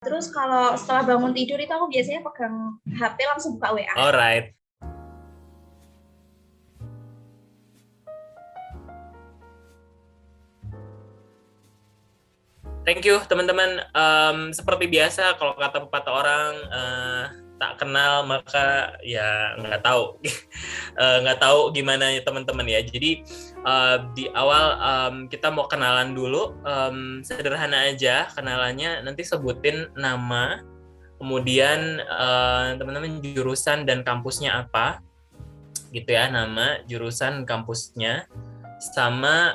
Terus kalau setelah bangun tidur itu aku biasanya pegang HP langsung buka WA. Alright. Thank you teman-teman. Seperti biasa kalau kata pepatah orang, tak kenal maka ya nggak tahu. Nggak tahu gimana ya teman-teman ya. Jadi di awal kita mau kenalan dulu, sederhana aja kenalannya. Nanti sebutin nama, kemudian teman-teman jurusan dan kampusnya apa, gitu ya, nama, jurusan, kampusnya. Sama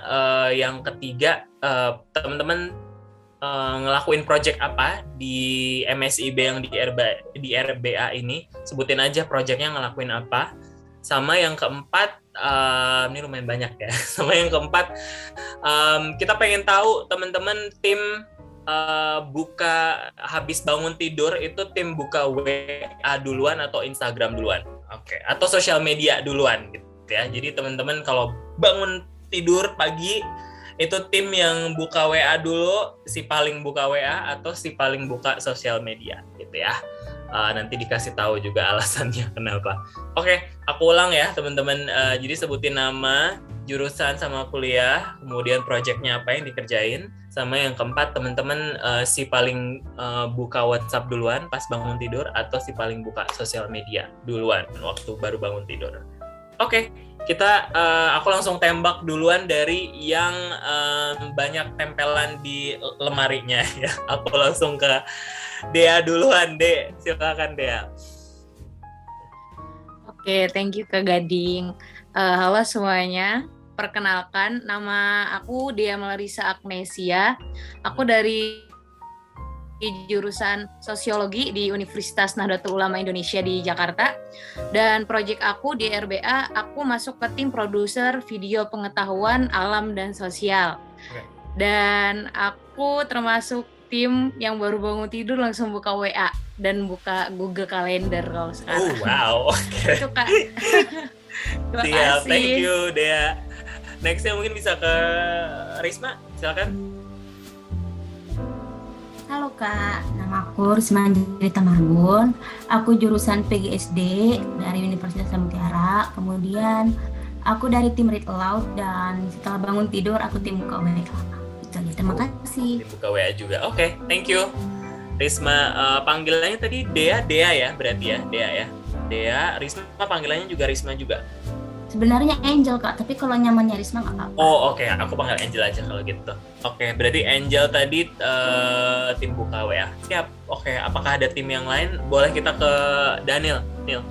yang ketiga, teman-teman ngelakuin project apa di MSIB yang di RBA ini, sebutin aja projectnya ngelakuin apa. Sama yang keempat, ini lumayan banyak ya. Sama yang keempat, kita pengen tahu teman-teman tim buka habis bangun tidur itu tim buka WA duluan atau Instagram duluan, oke, atau sosial media duluan gitu ya. Jadi teman-teman kalau bangun tidur pagi itu tim yang buka WA dulu, si paling buka WA atau si paling buka sosial media gitu ya. Nanti dikasih tahu juga alasannya kenapa. Oke, aku ulang ya teman-teman. Jadi sebutin nama, jurusan sama kuliah, kemudian projectnya apa yang dikerjain, sama yang keempat teman-teman si paling buka WhatsApp duluan pas bangun tidur atau si paling buka sosial media duluan waktu baru bangun tidur. Oke, aku langsung tembak duluan dari yang banyak tempelan di lemarinya ya. Aku langsung ke Dea duluan, De. Silakan Dea. Oke, thank you Kak Gading. Halo semuanya, perkenalkan nama aku Dea Melarisa Agnesia. Aku dari jurusan Sosiologi di Universitas Nahdlatul Ulama Indonesia di Jakarta. Dan proyek aku di RBA, aku masuk ke tim produser video pengetahuan alam dan sosial. Dan aku termasuk tim yang baru bangun tidur langsung buka WA dan buka Google Calendar kalau sekarang. Oh wow, oke. Itu Kak. Terima Siap, kasih. thank you Dea. Nextnya mungkin bisa ke Risma, silakan. Halo Kak, nama aku Risma Anjali Tamahgun. Aku jurusan PGSD dari Universitas Mutiara. Kemudian aku dari tim Read Aloud dan setelah bangun tidur aku tim buka WA. Itu aja, terima kasih. Tim buka WA juga, oke, thank you. Risma, panggilannya tadi Dea ya berarti ya, Dea ya. Dea, Risma panggilannya juga Risma juga. Sebenarnya Angel Kak, tapi kalau nyamannya Risma nggak apa-apa. Oh oke, aku panggil Angel aja kalau gitu. Oke, berarti Angel tadi tim buka WA. Siap. Oke, apakah ada tim yang lain? Boleh kita ke Daniel. Neil.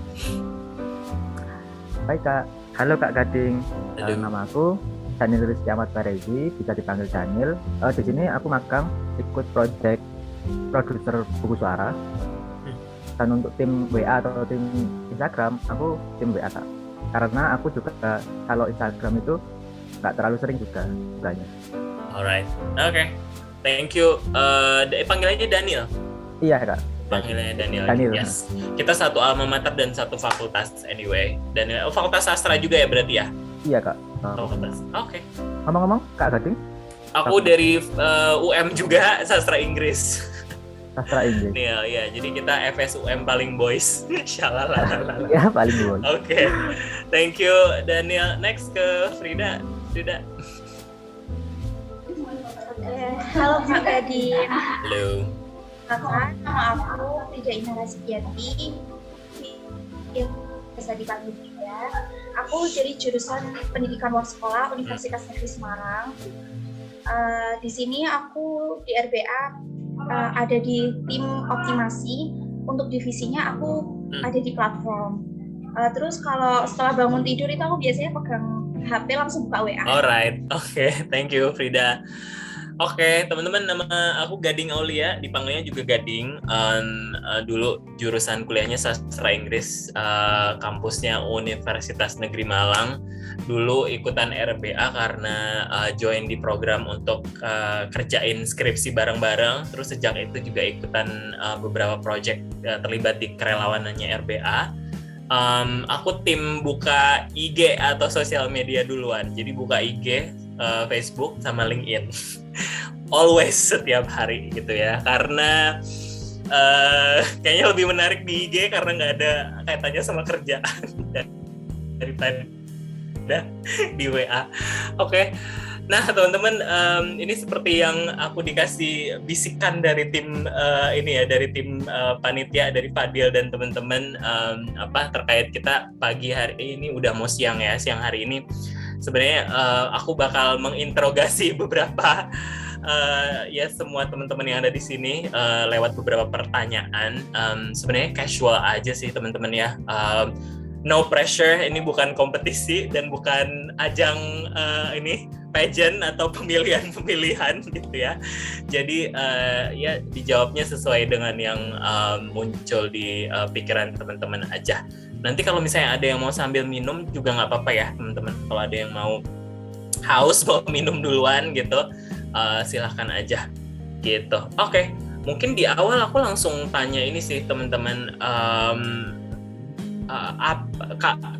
Baik Kak, halo Kak Gading. Halo. Nama aku Daniel Rizky Ahmad Barezi, bisa dipanggil Daniel. Di sini aku magang ikut project produser buku suara. Dan untuk tim WA atau tim Instagram, aku tim WA Kak. Karena aku juga kalau Instagram itu nggak terlalu sering juga bukanya. Alright, oke, thank you. Panggilannya Daniel. Iya Kak. Panggilannya Daniel. Daniel. Yes. Kita satu alma mater dan satu fakultas anyway. Daniel, fakultas sastra juga ya berarti ya? Iya Kak. Fakultas. Oke. Ngomong-ngomong Kak Gading? Aku dari UM juga, sastra Inggris. Sastra Inggris. Neil, ya. Jadi kita FSUM paling boys. Shalalala. Ya paling boy. Oke, thank you Daniel. Next ke Frida. Halo Kak Gading. Halo. Kakak, nama aku Frida Inara Setiati. Yang biasa dipanggil Frida. Aku dari jurusan Pendidikan Luar Sekolah Universitas Negeri Semarang. Di sini aku di RBA ada di tim optimasi. Untuk divisinya aku ada di platform. Terus kalau setelah bangun tidur itu aku biasanya pegang HP langsung buka WA. Alright, oke, thank you Frida. Oke, teman-teman, nama aku Gading Aulia, dipanggilnya juga Gading. Dulu jurusan kuliahnya sastra Inggris, kampusnya Universitas Negeri Malang. Dulu ikutan RBA karena join di program untuk kerjain skripsi bareng-bareng. Terus sejak itu juga ikutan beberapa project terlibat di kerelawanannya RBA. Aku tim buka IG atau sosial media duluan. Jadi buka IG, Facebook sama LinkedIn. Always, setiap hari gitu ya. Karena kayaknya lebih menarik di IG karena nggak ada kaitannya sama kerjaan daripada di WA. Oke. Nah teman-teman, ini seperti yang aku dikasih bisikan dari tim dari tim panitia, dari Fadil dan teman-teman, terkait kita pagi hari ini udah mau siang hari ini sebenarnya aku bakal menginterogasi beberapa semua teman-teman yang ada di sini lewat beberapa pertanyaan. Sebenarnya casual aja sih teman-teman ya. No pressure, ini bukan kompetisi dan bukan ajang pageant atau pemilihan gitu ya. Jadi dijawabnya sesuai dengan yang muncul di pikiran teman-teman aja. Nanti kalau misalnya ada yang mau sambil minum juga nggak apa-apa ya teman-teman. Kalau ada yang mau haus mau minum duluan gitu, silahkan aja gitu. Oke. Mungkin di awal aku langsung tanya ini sih teman-teman.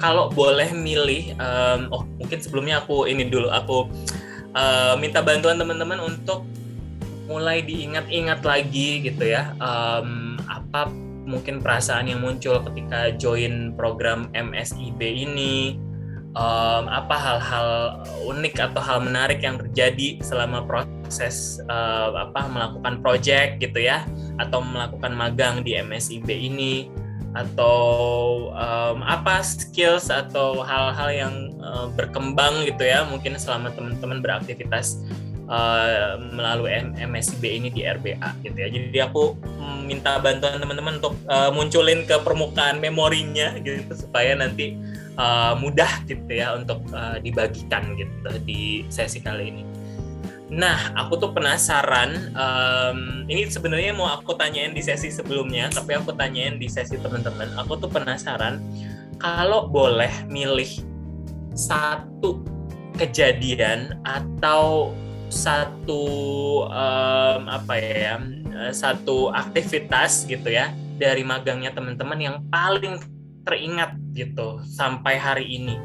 Kalau boleh milih, mungkin sebelumnya aku minta bantuan teman-teman untuk mulai diingat-ingat lagi gitu ya, apa mungkin perasaan yang muncul ketika join program MSIB ini, apa hal-hal unik atau hal menarik yang terjadi selama proses melakukan project gitu ya, atau melakukan magang di MSIB ini, atau apa skills atau hal-hal yang berkembang gitu ya mungkin selama teman-teman beraktivitas melalui MSIB ini di RBA gitu ya. Jadi aku minta bantuan teman-teman untuk munculin ke permukaan memorinya gitu supaya nanti mudah gitu ya untuk dibagikan gitu di sesi kali ini. Nah, aku tuh penasaran, ini sebenarnya mau aku tanyain di sesi sebelumnya, tapi aku tanyain di sesi teman-teman. Aku tuh penasaran, kalau boleh milih satu kejadian atau satu satu aktivitas gitu ya dari magangnya teman-teman yang paling teringat gitu sampai hari ini,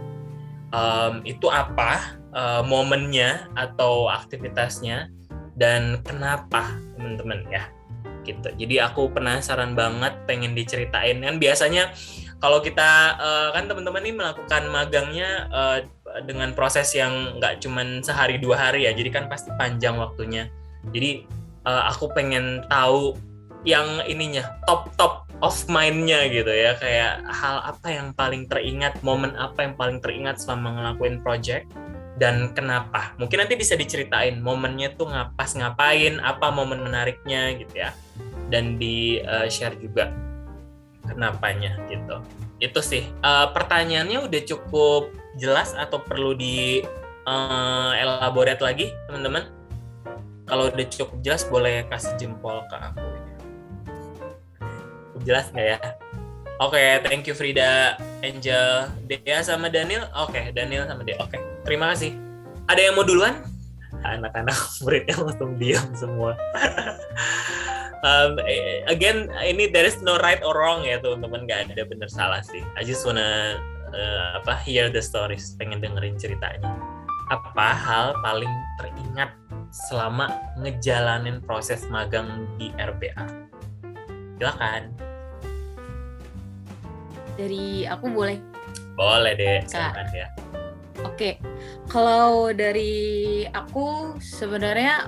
itu apa? Momennya atau aktivitasnya dan kenapa teman-teman ya gitu. Jadi aku penasaran banget, pengen diceritain. Kan biasanya kalau kita kan teman-teman ini melakukan magangnya dengan proses yang nggak cuman sehari 2 hari ya, jadi kan pasti panjang waktunya. Jadi aku pengen tahu yang ininya top of mind-nya gitu ya, kayak hal apa yang paling teringat, momen apa yang paling teringat selama ngelakuin project dan kenapa. Mungkin nanti bisa diceritain momennya tuh ngapain, apa momen menariknya gitu ya, dan di share juga kenapanya gitu. Itu sih pertanyaannya udah cukup jelas atau perlu di elaborate lagi teman-teman? Kalau udah cukup jelas boleh kasih jempol ke aku. Jelas nggak ya? Oke, thank you Frida, Angel, Dea sama Daniel. Oke, Daniel sama Dea. Oke, terima kasih. Ada yang mau duluan? Anak-anak muridnya langsung diam semua. Again, ini there is no right or wrong ya teman-teman, nggak ada benar salah sih. I just wanna hear the stories, pengen dengerin ceritanya. Apa hal paling teringat selama ngejalanin proses magang di RBA? Silakan. Dari aku boleh? Boleh deh, silakan ya. Oke, kalau dari aku sebenarnya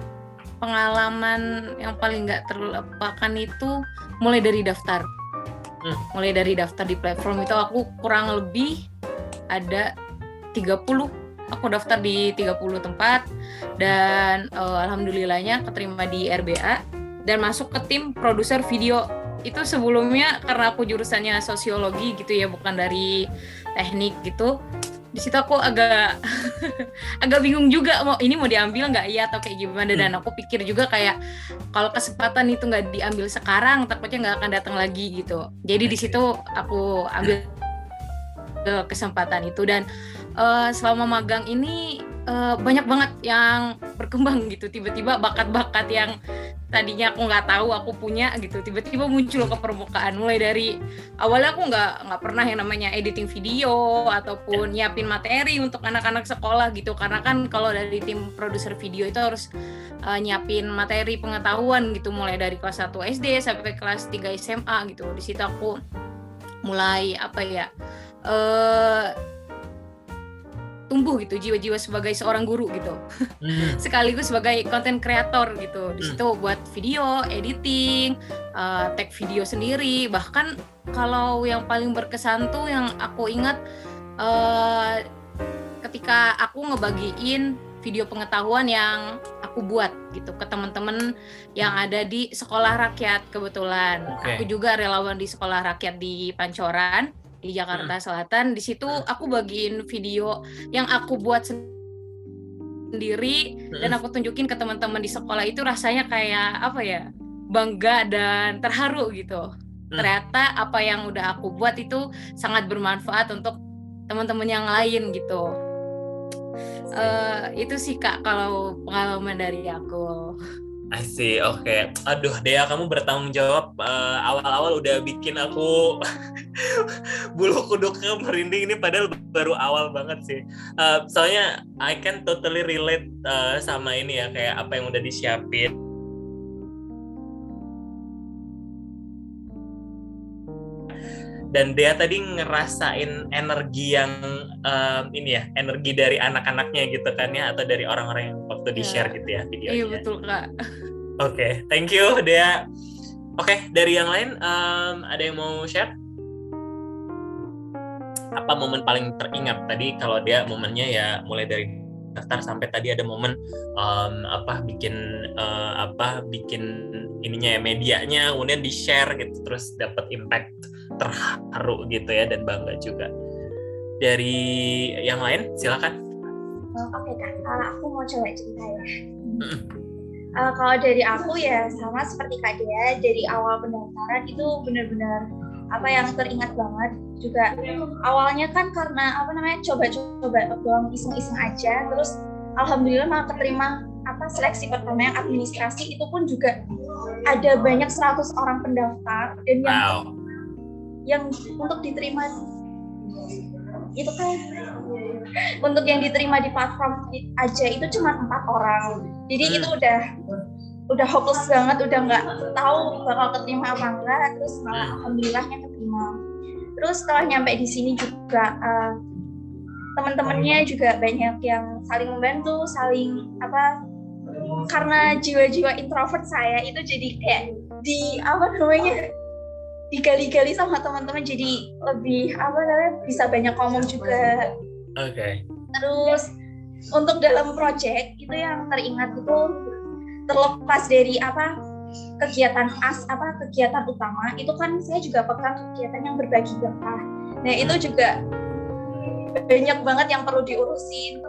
pengalaman yang paling nggak terlupakan itu mulai dari daftar. Mulai dari daftar di platform itu aku kurang lebih ada 30. Aku daftar di 30 tempat dan alhamdulillahnya keterima di RBA dan masuk ke tim produser video. Itu sebelumnya karena aku jurusannya sosiologi gitu ya, bukan dari teknik gitu. Di situ aku agak bingung juga mau diambil nggak ya atau kayak gimana, dan aku pikir juga kayak kalau kesempatan itu nggak diambil sekarang takutnya nggak akan datang lagi gitu. Jadi di situ aku ambil kesempatan itu, dan selama magang ini banyak banget yang berkembang gitu. Tiba-tiba bakat-bakat yang tadinya aku nggak tahu aku punya gitu, tiba-tiba muncul ke permukaan. Mulai dari awalnya aku nggak pernah yang namanya editing video ataupun nyiapin materi untuk anak-anak sekolah gitu, karena kan kalau dari tim produser video itu harus nyiapin materi pengetahuan gitu, mulai dari kelas 1 SD sampai kelas 3 SMA gitu. Di situ aku mulai tumbuh gitu jiwa-jiwa sebagai seorang guru gitu. Sekaligus sebagai content creator gitu. Di situ buat video, editing, tag video sendiri. Bahkan kalau yang paling berkesan tuh yang aku ingat ketika aku ngebagiin video pengetahuan yang aku buat gitu ke teman-teman yang ada di sekolah rakyat kebetulan. Aku juga relawan di sekolah rakyat di Pancoran di Jakarta Selatan. Di situ aku bagiin video yang aku buat sendiri dan aku tunjukin ke teman-teman di sekolah. Itu rasanya kayak bangga dan terharu gitu. Ternyata apa yang udah aku buat itu sangat bermanfaat untuk teman-teman yang lain gitu. Itu sih Kak kalau pengalaman dari aku. I see, oke. Aduh, Dea, kamu bertanggung jawab. Awal-awal udah bikin aku bulu kuduknya merinding ini, padahal baru awal banget sih. Soalnya I can totally relate sama ini ya, kayak apa yang udah disiapin. Dan Dea tadi ngerasain energi yang energi dari anak-anaknya gitu kan ya, atau dari orang-orang yang waktu di-share gitu ya videonya. Iya betul Kak. Oke, thank you Dea. Oke, dari yang lain ada yang mau share? Apa momen paling teringat tadi? Kalau Dea momennya ya mulai dari daftar sampai tadi ada momen bikin ininya ya, medianya, kemudian di-share gitu, terus dapat impact, terharu gitu ya, dan bangga juga. Dari yang lain silakan. Oke Kak, aku mau coba cerita ya. Kalau dari aku ya sama seperti Kak Dea, dari awal pendaftaran itu benar-benar yang teringat banget. Juga awalnya kan karena coba-coba doang, iseng-iseng aja, terus alhamdulillah malah keterima seleksi pertama yang administrasi. Itu pun juga ada banyak 100 orang pendaftar, dan yang untuk diterima itu kan untuk yang diterima di platform aja itu cuma 4 orang. Jadi itu udah hopeless banget, udah nggak tahu bakal keterima apa enggak, terus malah alhamdulillahnya keterima. Terus setelah nyampe di sini juga teman-temannya juga banyak yang saling membantu, karena jiwa-jiwa introvert saya itu jadi kayak digali-gali sama teman-teman, jadi lebih bisa banyak ngomong juga. Oke. Terus untuk dalam project itu yang teringat itu, terlepas dari kegiatan kegiatan utama itu kan saya juga pegang kegiatan yang berbagi berkah. Nah itu juga banyak banget yang perlu diurusin,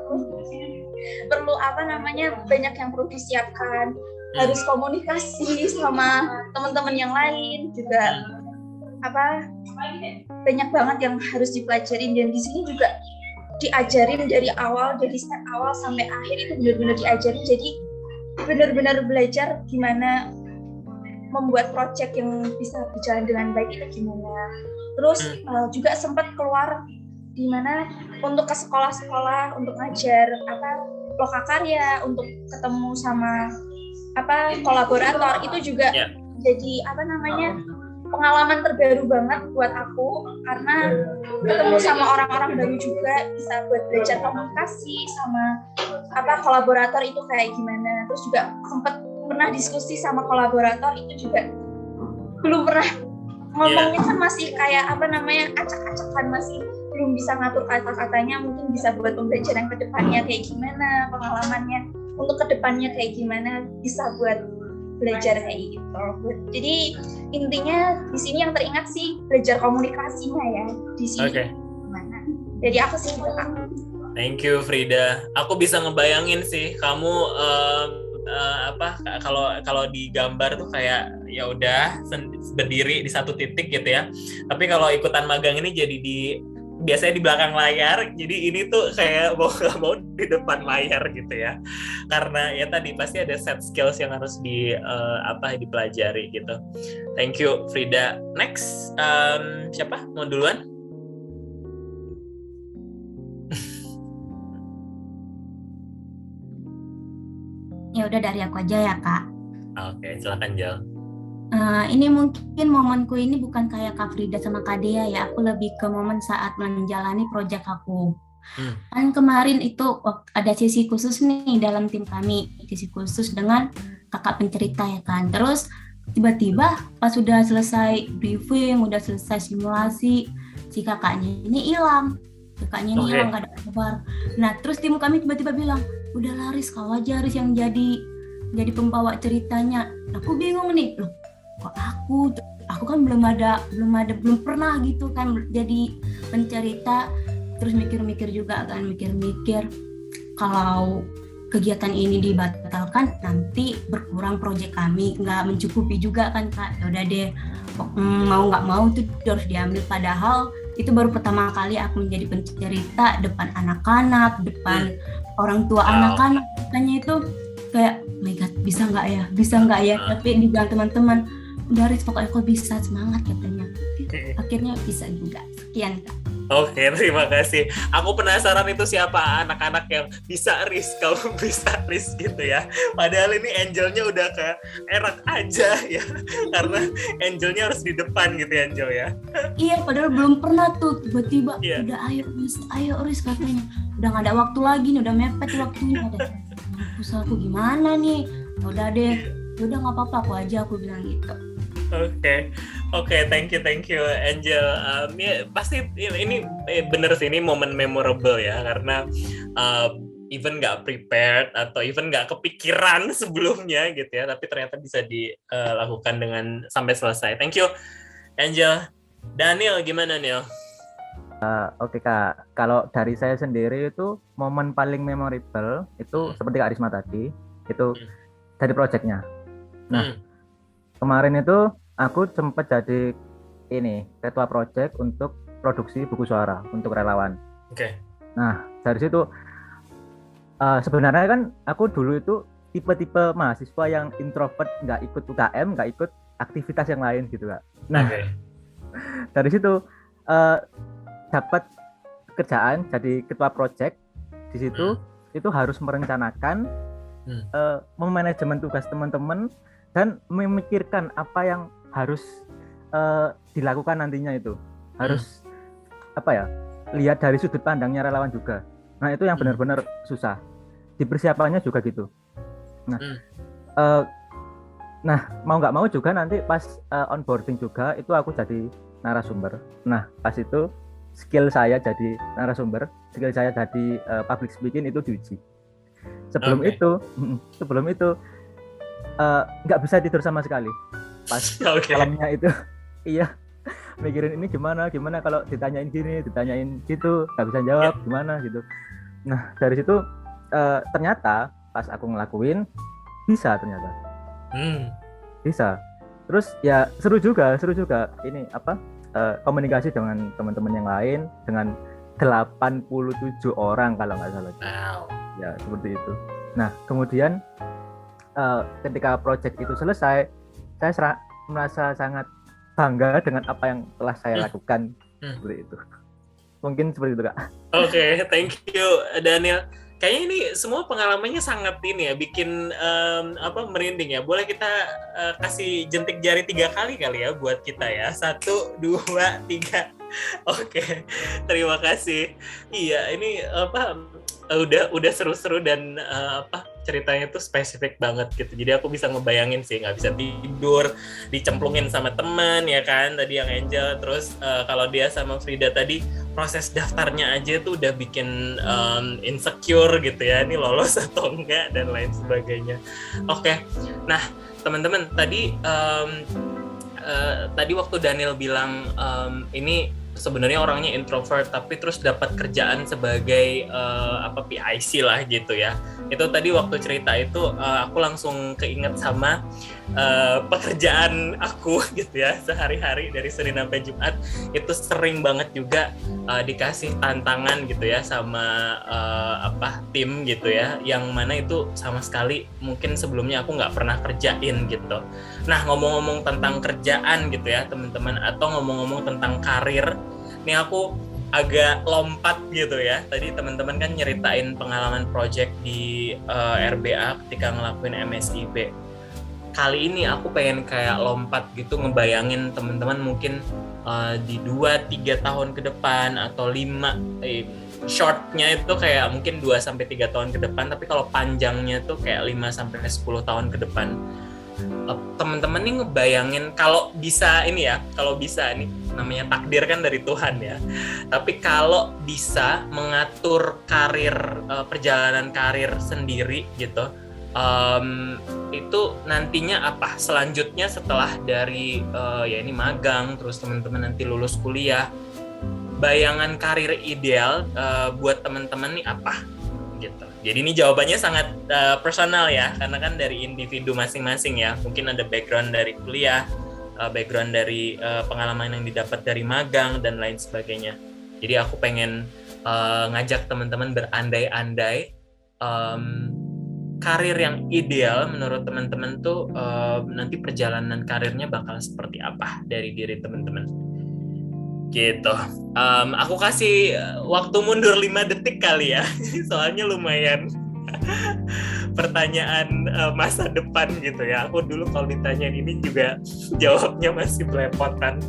perlu banyak yang perlu disiapkan, harus komunikasi sama teman-teman yang lain juga, banyak banget yang harus dipelajarin. Dan di sini juga diajarin dari step awal sampai akhir itu benar-benar diajarin. Jadi benar-benar belajar gimana membuat project yang bisa berjalan dengan baik itu gimana. Terus juga sempat keluar di mana untuk ke sekolah-sekolah untuk ngajar lokakarya, untuk ketemu sama kolaborator. Itu juga jadi pengalaman terbaru banget buat aku, karena ketemu sama orang-orang baru juga, bisa buat belajar komunikasi sama kolaborator itu kayak gimana. Terus juga sempat pernah diskusi sama kolaborator, itu juga belum pernah ngomongnya kan masih kayak acak-acakan, masih belum bisa ngatur kata-katanya. Mungkin bisa buat pembelajaran kedepannya kayak gimana, pengalamannya untuk kedepannya kayak gimana, bisa buat belajar kayak gitu. Jadi intinya di sini yang teringat sih belajar komunikasinya ya di sini. Gimana? Jadi aku sih gitu Kak. Thank you Frida. Aku bisa ngebayangin sih kamu kalau di gambar tuh kayak ya udah berdiri di satu titik gitu ya. Tapi kalau ikutan magang ini jadi biasanya di belakang layar, jadi ini tuh kayak mau nggak mau di depan layar gitu ya, karena ya tadi pasti ada set skills yang harus dipelajari gitu. Thank you Frida. Next, siapa mau duluan? Ya udah dari aku aja ya Kak. Oke, silakan Jal. Ini mungkin momenku ini bukan kayak Kak Frida sama Kak Dea ya, aku lebih ke momen saat menjalani proyek aku. Kan kemarin itu ada sesi khusus nih dalam tim kami, sesi khusus dengan kakak pencerita ya kan. Terus tiba-tiba pas sudah selesai briefing, udah selesai simulasi, si kakaknya ini hilang. Kakaknya ini hilang, gak ada kabar. Nah terus tim kami tiba-tiba bilang, udah Laris, kau aja Riz yang jadi pembawa ceritanya. Aku bingung nih, loh kok aku kan belum pernah gitu kan jadi pencerita. Terus mikir-mikir juga kan, mikir kalau kegiatan ini dibatalkan nanti berkurang proyek kami, nggak mencukupi juga kan Kak. Ya udah deh, mau nggak mau itu harus diambil, padahal itu baru pertama kali aku menjadi pencerita depan anak-anak, depan orang tua anak-anak. Makanya itu kayak, oh my God, bisa nggak ya? Tapi dibilang teman-teman, udah Riz, pokoknya kok bisa, semangat katanya. Akhirnya bisa juga. Sekian Kak. Oke, terima kasih. Aku penasaran itu siapa anak-anak yang bisa Riz, kalau bisa Riz gitu ya. Padahal ini Angelnya udah ke erak aja ya, karena Angelnya harus di depan gitu ya Angel ya. Iya, padahal belum pernah tuh, tiba-tiba udah ayo Riz katanya. Udah gak ada waktu lagi nih, udah mepet waktunya. Aku gimana nih? Udah deh, udah nggak apa-apa, aku bilang gitu. Oke, thank you Angel. Ya, pasti ini bener sih, ini momen memorable ya, karena even nggak prepared atau even nggak kepikiran sebelumnya gitu ya, tapi ternyata bisa dilakukan dengan sampai selesai. Thank you Angel. Daniel, gimana Neil? Oke Kak, kalau dari saya sendiri itu momen paling memorable itu seperti Kak Risma tadi, itu dari proyeknya. Nah, kemarin itu aku sempat jadi ketua proyek untuk produksi buku suara untuk relawan. Oke. Nah, dari situ sebenarnya kan aku dulu itu tipe-tipe mahasiswa yang introvert, nggak ikut UKM, nggak ikut aktivitas yang lain gitu Kak. Nah, dari situ dapat kerjaan jadi ketua proyek. Di situ itu harus merencanakan memanajemen tugas teman-teman dan memikirkan apa yang harus dilakukan nantinya. Itu harus lihat dari sudut pandangnya relawan juga. Nah itu yang benar-benar susah, di persiapannya juga gitu. Nah mau nggak mau juga nanti pas onboarding juga itu aku jadi narasumber. Nah pas itu skill saya jadi narasumber, skill saya jadi public speaking itu diuji. Sebelum itu nggak bisa tidur sama sekali. Pas malamnya itu, mikirin ini gimana kalau ditanyain gini, ditanyain gitu, nggak bisa jawab gimana gitu. Nah dari situ ternyata pas aku ngelakuin bisa ternyata. Bisa. Terus ya seru juga ini komunikasi dengan teman-teman yang lain, dengan 87 orang kalau nggak salah. Ya seperti itu. Nah kemudian ketika proyek itu selesai, saya merasa sangat bangga dengan apa yang telah saya lakukan. Seperti itu. Mungkin seperti itu Kak. Oke, thank you Daniel. Kayaknya ini semua pengalamannya sangat ini ya, bikin merinding ya. Boleh kita kasih jentik jari 3 kali ya buat kita ya. 1, 2, 3. Oke, terima kasih. Iya, ini udah seru-seru dan ceritanya tuh spesifik banget gitu. Jadi aku bisa ngebayangin sih, nggak bisa tidur, dicemplungin sama teman ya kan tadi yang Angel. Terus kalau dia sama Frida tadi proses daftarnya aja tuh udah bikin insecure gitu ya, ini lolos atau enggak dan lain sebagainya. Oke. Nah teman-teman tadi waktu Daniel bilang ini sebenarnya orangnya introvert tapi terus dapat kerjaan sebagai PIC lah gitu ya. Itu tadi waktu cerita itu aku langsung keinget sama pekerjaan aku gitu ya sehari-hari dari Senin sampai Jumat itu sering banget juga dikasih tantangan gitu ya sama tim gitu ya, yang mana itu sama sekali mungkin sebelumnya aku nggak pernah kerjain gitu. Nah, ngomong-ngomong tentang kerjaan gitu ya teman-teman, atau ngomong-ngomong tentang karir, nih aku agak lompat gitu ya. Tadi teman-teman kan nyeritain pengalaman project di RBA ketika ngelakuin MSIB. Kali ini aku pengen kayak lompat gitu, ngebayangin teman-teman mungkin di 2-3 tahun ke depan atau 5 shortnya itu kayak mungkin 2-3 tahun ke depan, tapi kalau panjangnya tuh kayak 5-10 tahun ke depan. Teman-teman nih ngebayangin kalau bisa ini ya, kalau bisa nih namanya takdir kan dari Tuhan ya. Tapi kalau bisa mengatur karir, perjalanan karir sendiri gitu, itu nantinya apa selanjutnya setelah dari ya ini magang, terus teman-teman nanti lulus kuliah, bayangan karir ideal buat teman-teman nih apa gitu. Jadi ini jawabannya sangat personal ya, karena kan dari individu masing-masing ya. Mungkin ada background dari kuliah, background dari pengalaman yang didapat dari magang dan lain sebagainya. Jadi aku pengen ngajak teman-teman berandai-andai karir yang ideal menurut teman-teman tuh nanti perjalanan karirnya bakal seperti apa dari diri teman-teman gitu. Aku kasih waktu mundur 5 detik kali ya soalnya lumayan pertanyaan masa depan gitu ya. Aku dulu kalau ditanyain ini juga jawabnya masih belepotan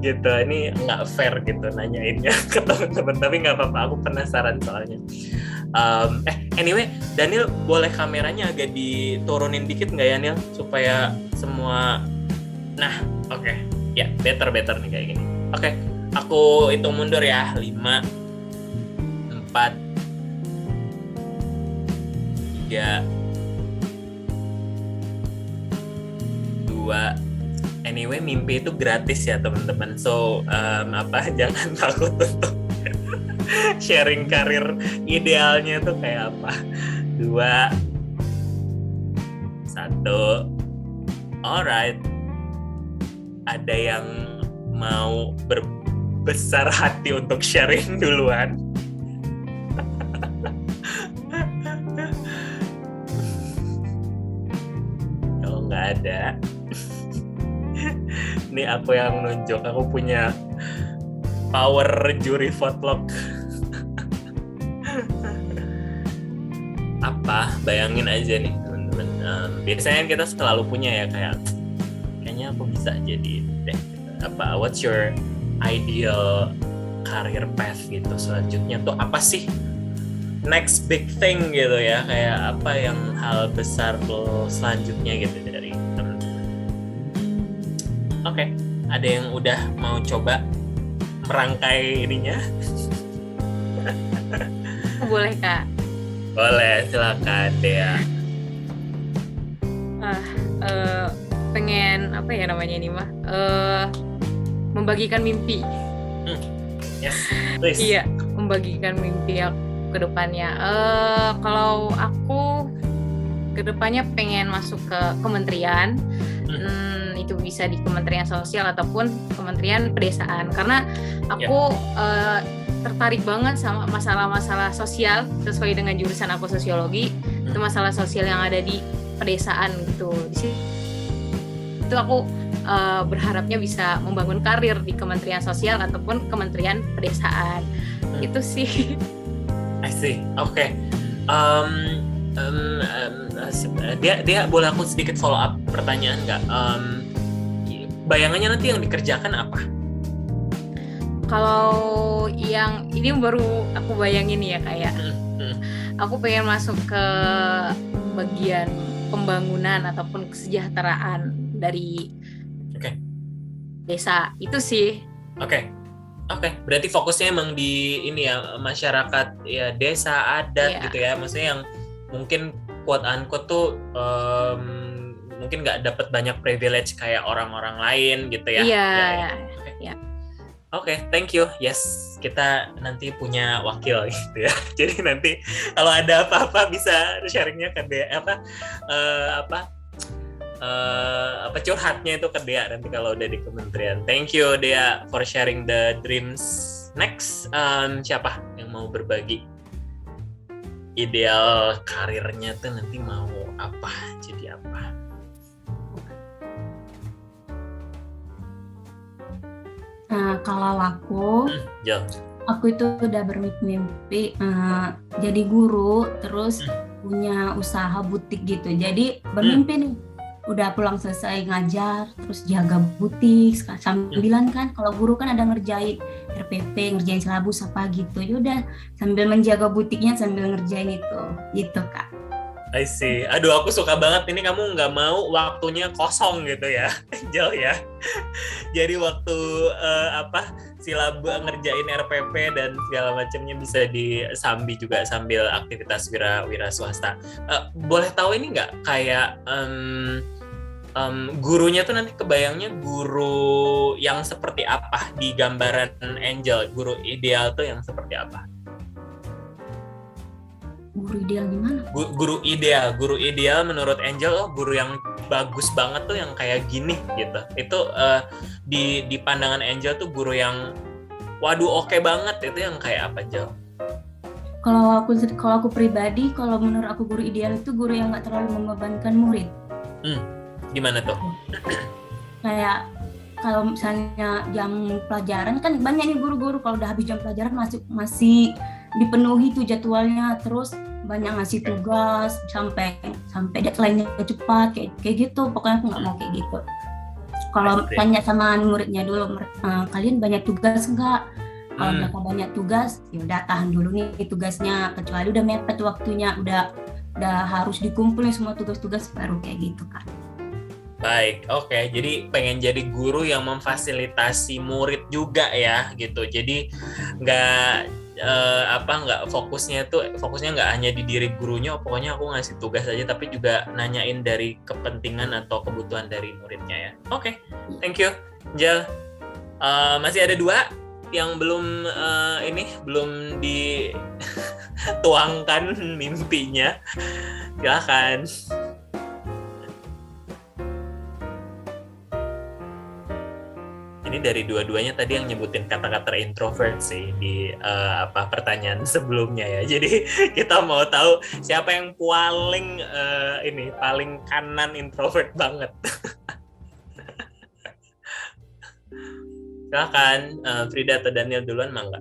gitu. Ini nggak fair gitu nanyainnya ke teman-teman, tapi nggak apa-apa, aku penasaran soalnya. Anyway, Daniel boleh kameranya agak diturunin dikit nggak ya Nil, supaya semua. Nah, oke. Ya, better nih kayak gini. Oke, aku hitung mundur ya. 5, 4, 3, 2. Anyway, mimpi itu gratis ya teman-teman. So, jangan takut untuk sharing karir idealnya tuh kayak apa. 2, 1. Alright. Ada yang mau berbesar hati untuk sharing duluan? Kalau nggak ada, ini aku yang nunjuk. Aku punya power juri votlog. Apa? Bayangin aja nih teman-teman. Biasanya kita selalu punya ya kayaknya aku bisa jadi apa? What's your ideal career path gitu? Selanjutnya tuh apa sih? Next big thing gitu ya. Kayak apa yang hal besar lo selanjutnya gitu dari teman-teman? Oke, ada yang udah mau coba merangkai ininya? Boleh Kak. Boleh, silakan Dea. Pengen apa ya namanya ini mah? Membagikan mimpi. Yes, please. Iya, membagikan mimpi aku ke depannya. Kalau aku ke depannya pengen masuk ke kementerian. Itu bisa di Kementerian Sosial ataupun Kementerian Pedesaan, karena aku tertarik banget sama masalah-masalah sosial sesuai dengan jurusan aku sosiologi. Itu masalah sosial yang ada di pedesaan gitu. Di situ aku berharapnya bisa membangun karir di Kementerian Sosial ataupun Kementerian Pedesaan. Itu sih. I see. Oke. Dia boleh aku sedikit follow up pertanyaan nggak? Bayangannya nanti yang dikerjakan apa? Kalau yang ini baru aku bayangin ya kayak aku pengen masuk ke bagian pembangunan ataupun kesejahteraan dari desa itu sih. Oke. Berarti fokusnya emang di ini ya, masyarakat ya, desa adat gitu ya. Maksudnya yang mungkin quote unquote tuh mungkin nggak dapat banyak privilege kayak orang-orang lain gitu ya. Iya. Oke, thank you. Yes, kita nanti punya wakil gitu ya. Jadi nanti kalau ada apa-apa bisa sharingnya ke curhatnya itu ke Dea nanti kalau udah di kementerian. Thank you Dea for sharing the dreams. Next, siapa yang mau berbagi ideal karirnya tuh nanti mau apa, jadi apa? Nah, kalau Jel. aku itu udah bermimpi jadi guru, terus punya usaha butik gitu. Jadi bermimpi nih, udah pulang selesai ngajar, terus jaga butik, sambilan kan kalau guru kan ada ngerjain RPP, ngerjain silabus apa gitu. Yaudah sambil menjaga butiknya sambil ngerjain itu, gitu Kak. I see. Aduh, aku suka banget ini kamu nggak mau waktunya kosong gitu ya, Jel ya. Jadi waktu ngerjain RPP dan segala macamnya bisa disambi juga sambil aktivitas wira swasta. Boleh tahu ini nggak kayak gurunya tuh nanti kebayangnya guru yang seperti apa di gambaran Angel? Guru ideal tuh yang seperti apa? Guru ideal gimana? Guru ideal menurut Angel, guru yang bagus banget tuh yang kayak gini gitu. Itu di pandangan Angel tuh guru yang waduh oke banget, itu yang kayak apa, Angel? Kalau aku pribadi, kalau menurut aku guru ideal itu guru yang nggak terlalu membebankan murid. Gimana tuh? Kayak kalau misalnya jam pelajaran kan banyak nih guru-guru kalau udah habis jam pelajaran masih dipenuhi tuh jadwalnya, terus banyak ngasih tugas sampai deadline-nya cepat kayak gitu. Pokoknya aku nggak mau kayak gitu. Kalau tanya sama muridnya dulu, kalian banyak tugas nggak? Kalau mereka banyak tugas, ya udah tahan dulu nih tugasnya, kecuali udah mepet waktunya, udah harus dikumpulin semua tugas-tugas baru kayak gitu kan. Baik, oke. Jadi pengen jadi guru yang memfasilitasi murid juga ya, gitu. Jadi nggak fokusnya nggak hanya di diri gurunya. Pokoknya aku ngasih tugas aja, tapi juga nanyain dari kepentingan atau kebutuhan dari muridnya ya. Oke, thank you, Jel. Masih ada 2 yang belum dituangkan mimpinya. Silakan. Ini dari dua-duanya tadi yang nyebutin kata-kata introvert sih di pertanyaan sebelumnya ya. Jadi kita mau tahu siapa yang paling kanan introvert banget. Silakan Frida atau Daniel duluan, mangga.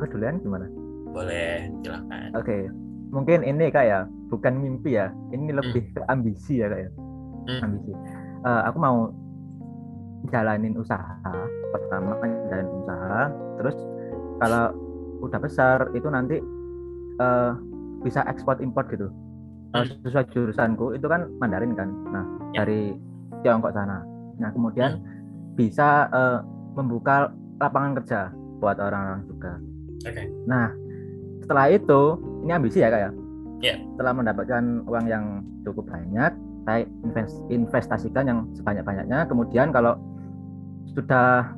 Aku duluan gimana? Boleh, silakan. Oke. Mungkin ini Kak ya, bukan mimpi ya. Ini lebih ke ambisi ya Kak ya. Ambisi. Aku mau jalanin usaha, pertama jalanin usaha, terus kalau udah besar itu nanti bisa ekspor import gitu. Sesuai jurusanku itu kan Mandarin kan, dari Tiongkok sana. Nah kemudian bisa membuka lapangan kerja buat orang-orang juga. Nah setelah itu, ini ambisi ya Kak ya. Setelah mendapatkan uang yang cukup banyak, saya investasikan yang sebanyak-banyaknya. Kemudian kalau sudah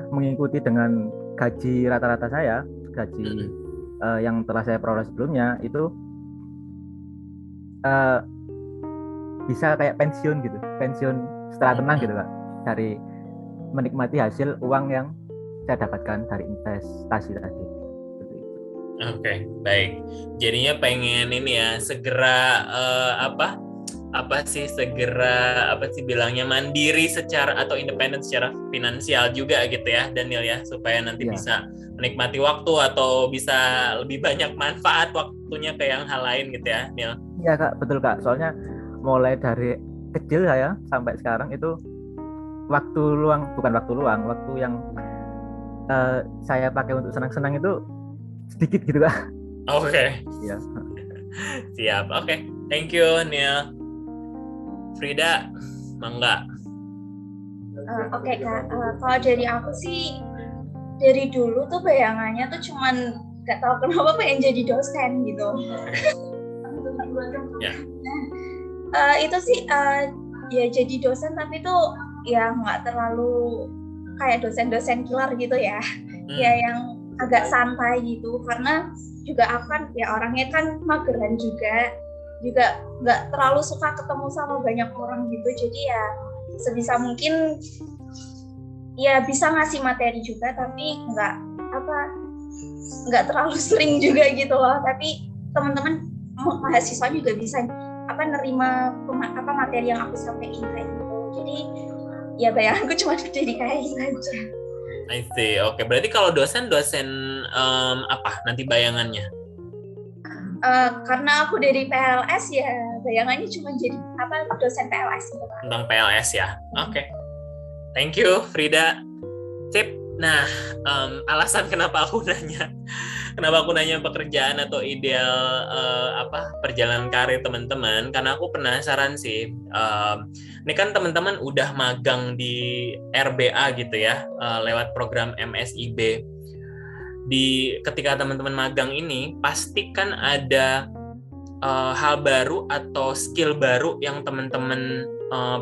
mengikuti dengan gaji rata-rata saya, gaji yang telah saya peroleh sebelumnya itu bisa kayak pensiun gitu, pensiun secara tenang gitu Kak, dari menikmati hasil uang yang saya dapatkan dari investasi tadi. Oke, baik. Jadinya pengen ini ya segera bilangnya mandiri secara atau independen secara finansial juga gitu ya Daniel ya, supaya nanti bisa menikmati waktu atau bisa lebih banyak manfaat waktunya ke yang hal lain gitu ya Neil. Iya Kak, betul Kak. Soalnya mulai dari kecil saya sampai sekarang itu waktu yang saya pakai untuk senang-senang itu sedikit gitu Kak. Oke. Iya. Siap. Oke. Thank you Neil. Frida, mangga. Oke Kak, kalau dari aku sih dari dulu tuh bayangannya tuh cuman gak tahu kenapa pengen jadi dosen gitu. Itu sih ya jadi dosen, tapi tuh ya nggak terlalu kayak dosen-dosen killer gitu ya. Ya yang agak santai gitu, karena juga aku kan ya orangnya kan mageran juga. juga nggak terlalu suka ketemu sama banyak orang gitu, jadi ya sebisa mungkin ya bisa ngasih materi juga, tapi nggak terlalu sering juga gitu loh. Tapi teman-teman mahasiswa juga bisa nerima materi yang aku sampaikan kayak gitu. Jadi ya bayanganku cuma jadi kayak gitu aja. I see. Oke, berarti kalau dosen apa nanti bayangannya? Karena aku dari PLS ya bayangannya cuma jadi dosen PLS gitu. Tentang PLS ya. Oke. Thank you Frida. Sip. Nah, alasan kenapa aku nanya pekerjaan atau ideal perjalanan karir teman-teman, karena aku penasaran sih. Ini kan teman-teman udah magang di RBA gitu ya, lewat program MSIB. Ketika teman-teman magang ini, pasti kan ada hal baru atau skill baru yang teman-teman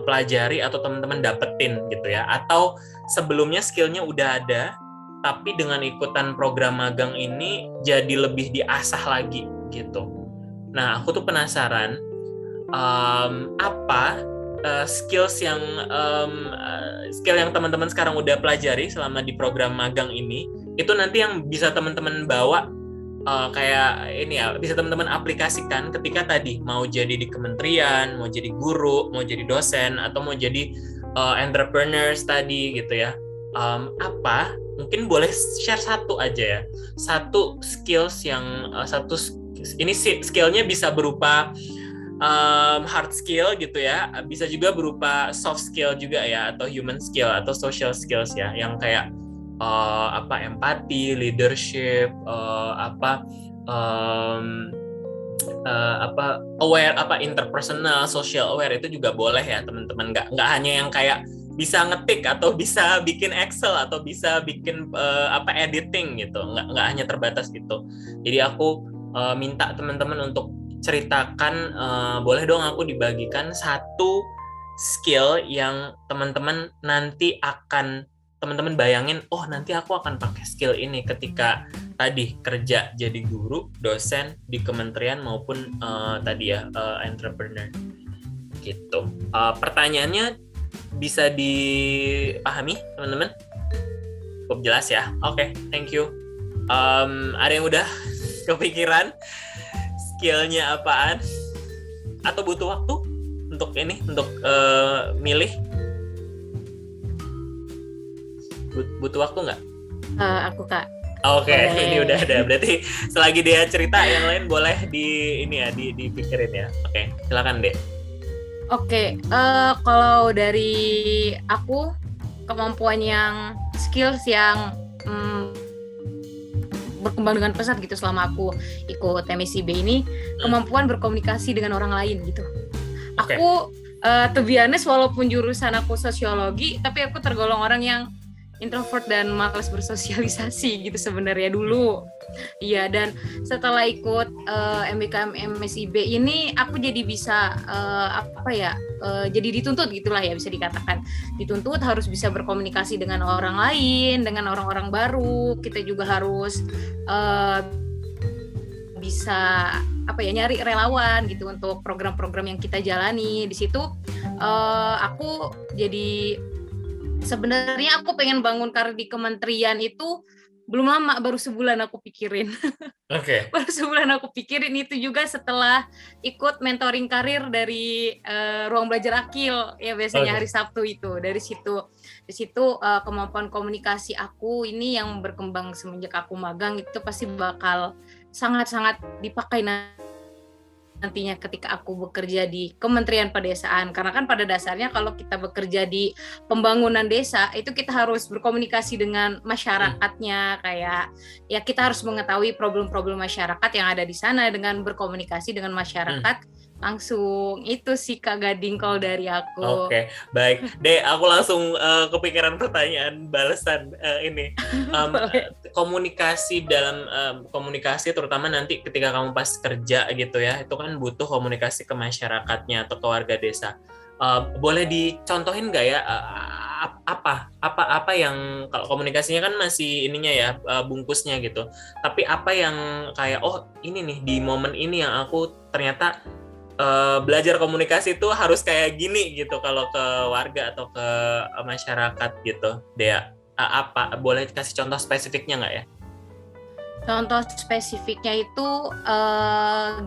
pelajari atau teman-teman dapetin gitu ya, atau sebelumnya skillnya udah ada tapi dengan ikutan program magang ini jadi lebih diasah lagi gitu. Nah, aku tuh penasaran apa skill yang teman-teman sekarang udah pelajari selama di program magang ini, itu nanti yang bisa teman-teman bawa kayak ini ya, bisa teman-teman aplikasikan ketika tadi mau jadi di kementerian, mau jadi guru, mau jadi dosen, atau mau jadi entrepreneurs tadi gitu ya. Mungkin boleh share satu aja ya, satu skills yang ini skillnya bisa berupa hard skill gitu ya, bisa juga berupa soft skill juga ya, atau human skill atau social skills ya, yang kayak empati, leadership, aware, interpersonal, social aware, itu juga boleh ya teman-teman. Nggak hanya yang kayak bisa ngetik atau bisa bikin Excel atau bisa bikin editing gitu, nggak hanya terbatas gitu. Jadi aku minta teman-teman untuk ceritakan, boleh dong aku dibagikan satu skill yang teman-teman nanti akan teman-teman bayangin, oh nanti aku akan pakai skill ini ketika tadi kerja jadi guru, dosen di kementerian maupun tadi ya entrepreneur gitu. Pertanyaannya bisa dipahami teman-teman? Cukup jelas ya? Oke, thank you. Ada yang udah kepikiran skillnya apaan? Atau butuh waktu untuk milih? Butuh waktu nggak? Aku Kak. Oke, ini udah ada. Berarti selagi dia cerita, yang lain boleh dipikirin ya. Oke, silakan Dek. Oke, kalau dari aku, kemampuan yang skills yang berkembang dengan pesat gitu selama aku ikut MSIB ini, kemampuan berkomunikasi dengan orang lain gitu. Okay. Aku to be honest, walaupun jurusan aku sosiologi, tapi aku tergolong orang yang introvert dan malas bersosialisasi gitu sebenarnya dulu. Iya, dan setelah ikut MBKM MSIB ini aku jadi bisa jadi dituntut gitulah ya, bisa dikatakan dituntut harus bisa berkomunikasi dengan orang lain, dengan orang-orang baru. Kita juga harus bisa nyari relawan gitu untuk program-program yang kita jalani. Di situ aku jadi sebenarnya aku pengen bangun karir di kementerian itu belum lama, baru sebulan aku pikirin. Oke. Baru sebulan aku pikirin itu juga setelah ikut mentoring karir dari Ruang Belajar Akil ya, biasanya hari Sabtu itu. Di situ kemampuan komunikasi aku ini yang berkembang semenjak aku magang itu pasti bakal sangat-sangat dipakai nantinya ketika aku bekerja di Kementerian Pedesaan. Karena kan pada dasarnya kalau kita bekerja di pembangunan desa, itu kita harus berkomunikasi dengan masyarakatnya, kayak ya kita harus mengetahui problem-problem masyarakat yang ada di sana dengan berkomunikasi dengan masyarakat langsung. Itu sih Kak Gading kalau dari aku. Oke, baik. Dek, aku langsung kepikiran pertanyaan balasan ini. Komunikasi komunikasi terutama nanti ketika kamu pas kerja gitu ya, itu kan butuh komunikasi ke masyarakatnya atau ke warga desa. Boleh dicontohin nggak ya apa yang, kalau komunikasinya kan masih ininya ya, bungkusnya gitu. Tapi apa yang kayak ini nih di momen ini yang aku ternyata belajar komunikasi itu harus kayak gini gitu kalau ke warga atau ke masyarakat gitu. Dea, apa boleh kasih contoh spesifiknya nggak ya? Contoh spesifiknya itu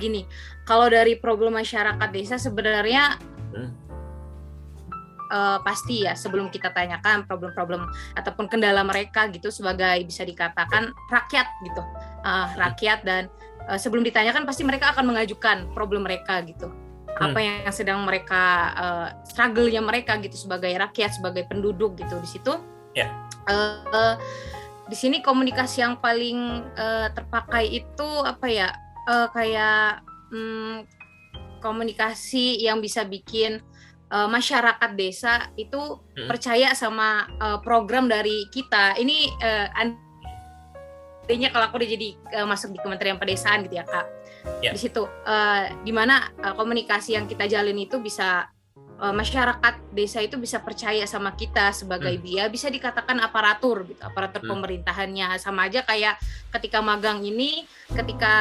gini, kalau dari problem masyarakat desa sebenarnya pasti ya sebelum kita tanyakan problem-problem ataupun kendala mereka gitu sebagai bisa dikatakan rakyat gitu, rakyat dan sebelum ditanyakan pasti mereka akan mengajukan problem mereka gitu, apa yang sedang mereka struggle-nya mereka gitu sebagai rakyat, sebagai penduduk gitu di situ. Di sini komunikasi yang paling terpakai itu apa ya, kayak komunikasi yang bisa bikin masyarakat desa itu percaya sama program dari kita. Ini artinya kalau aku udah jadi masuk di Kementerian Pedesaan gitu ya Kak. Di situ di mana komunikasi yang kita jalin itu bisa masyarakat desa itu bisa percaya sama kita sebagai dia, bisa dikatakan aparatur gitu, aparatur pemerintahannya. Sama aja kayak ketika magang ini, ketika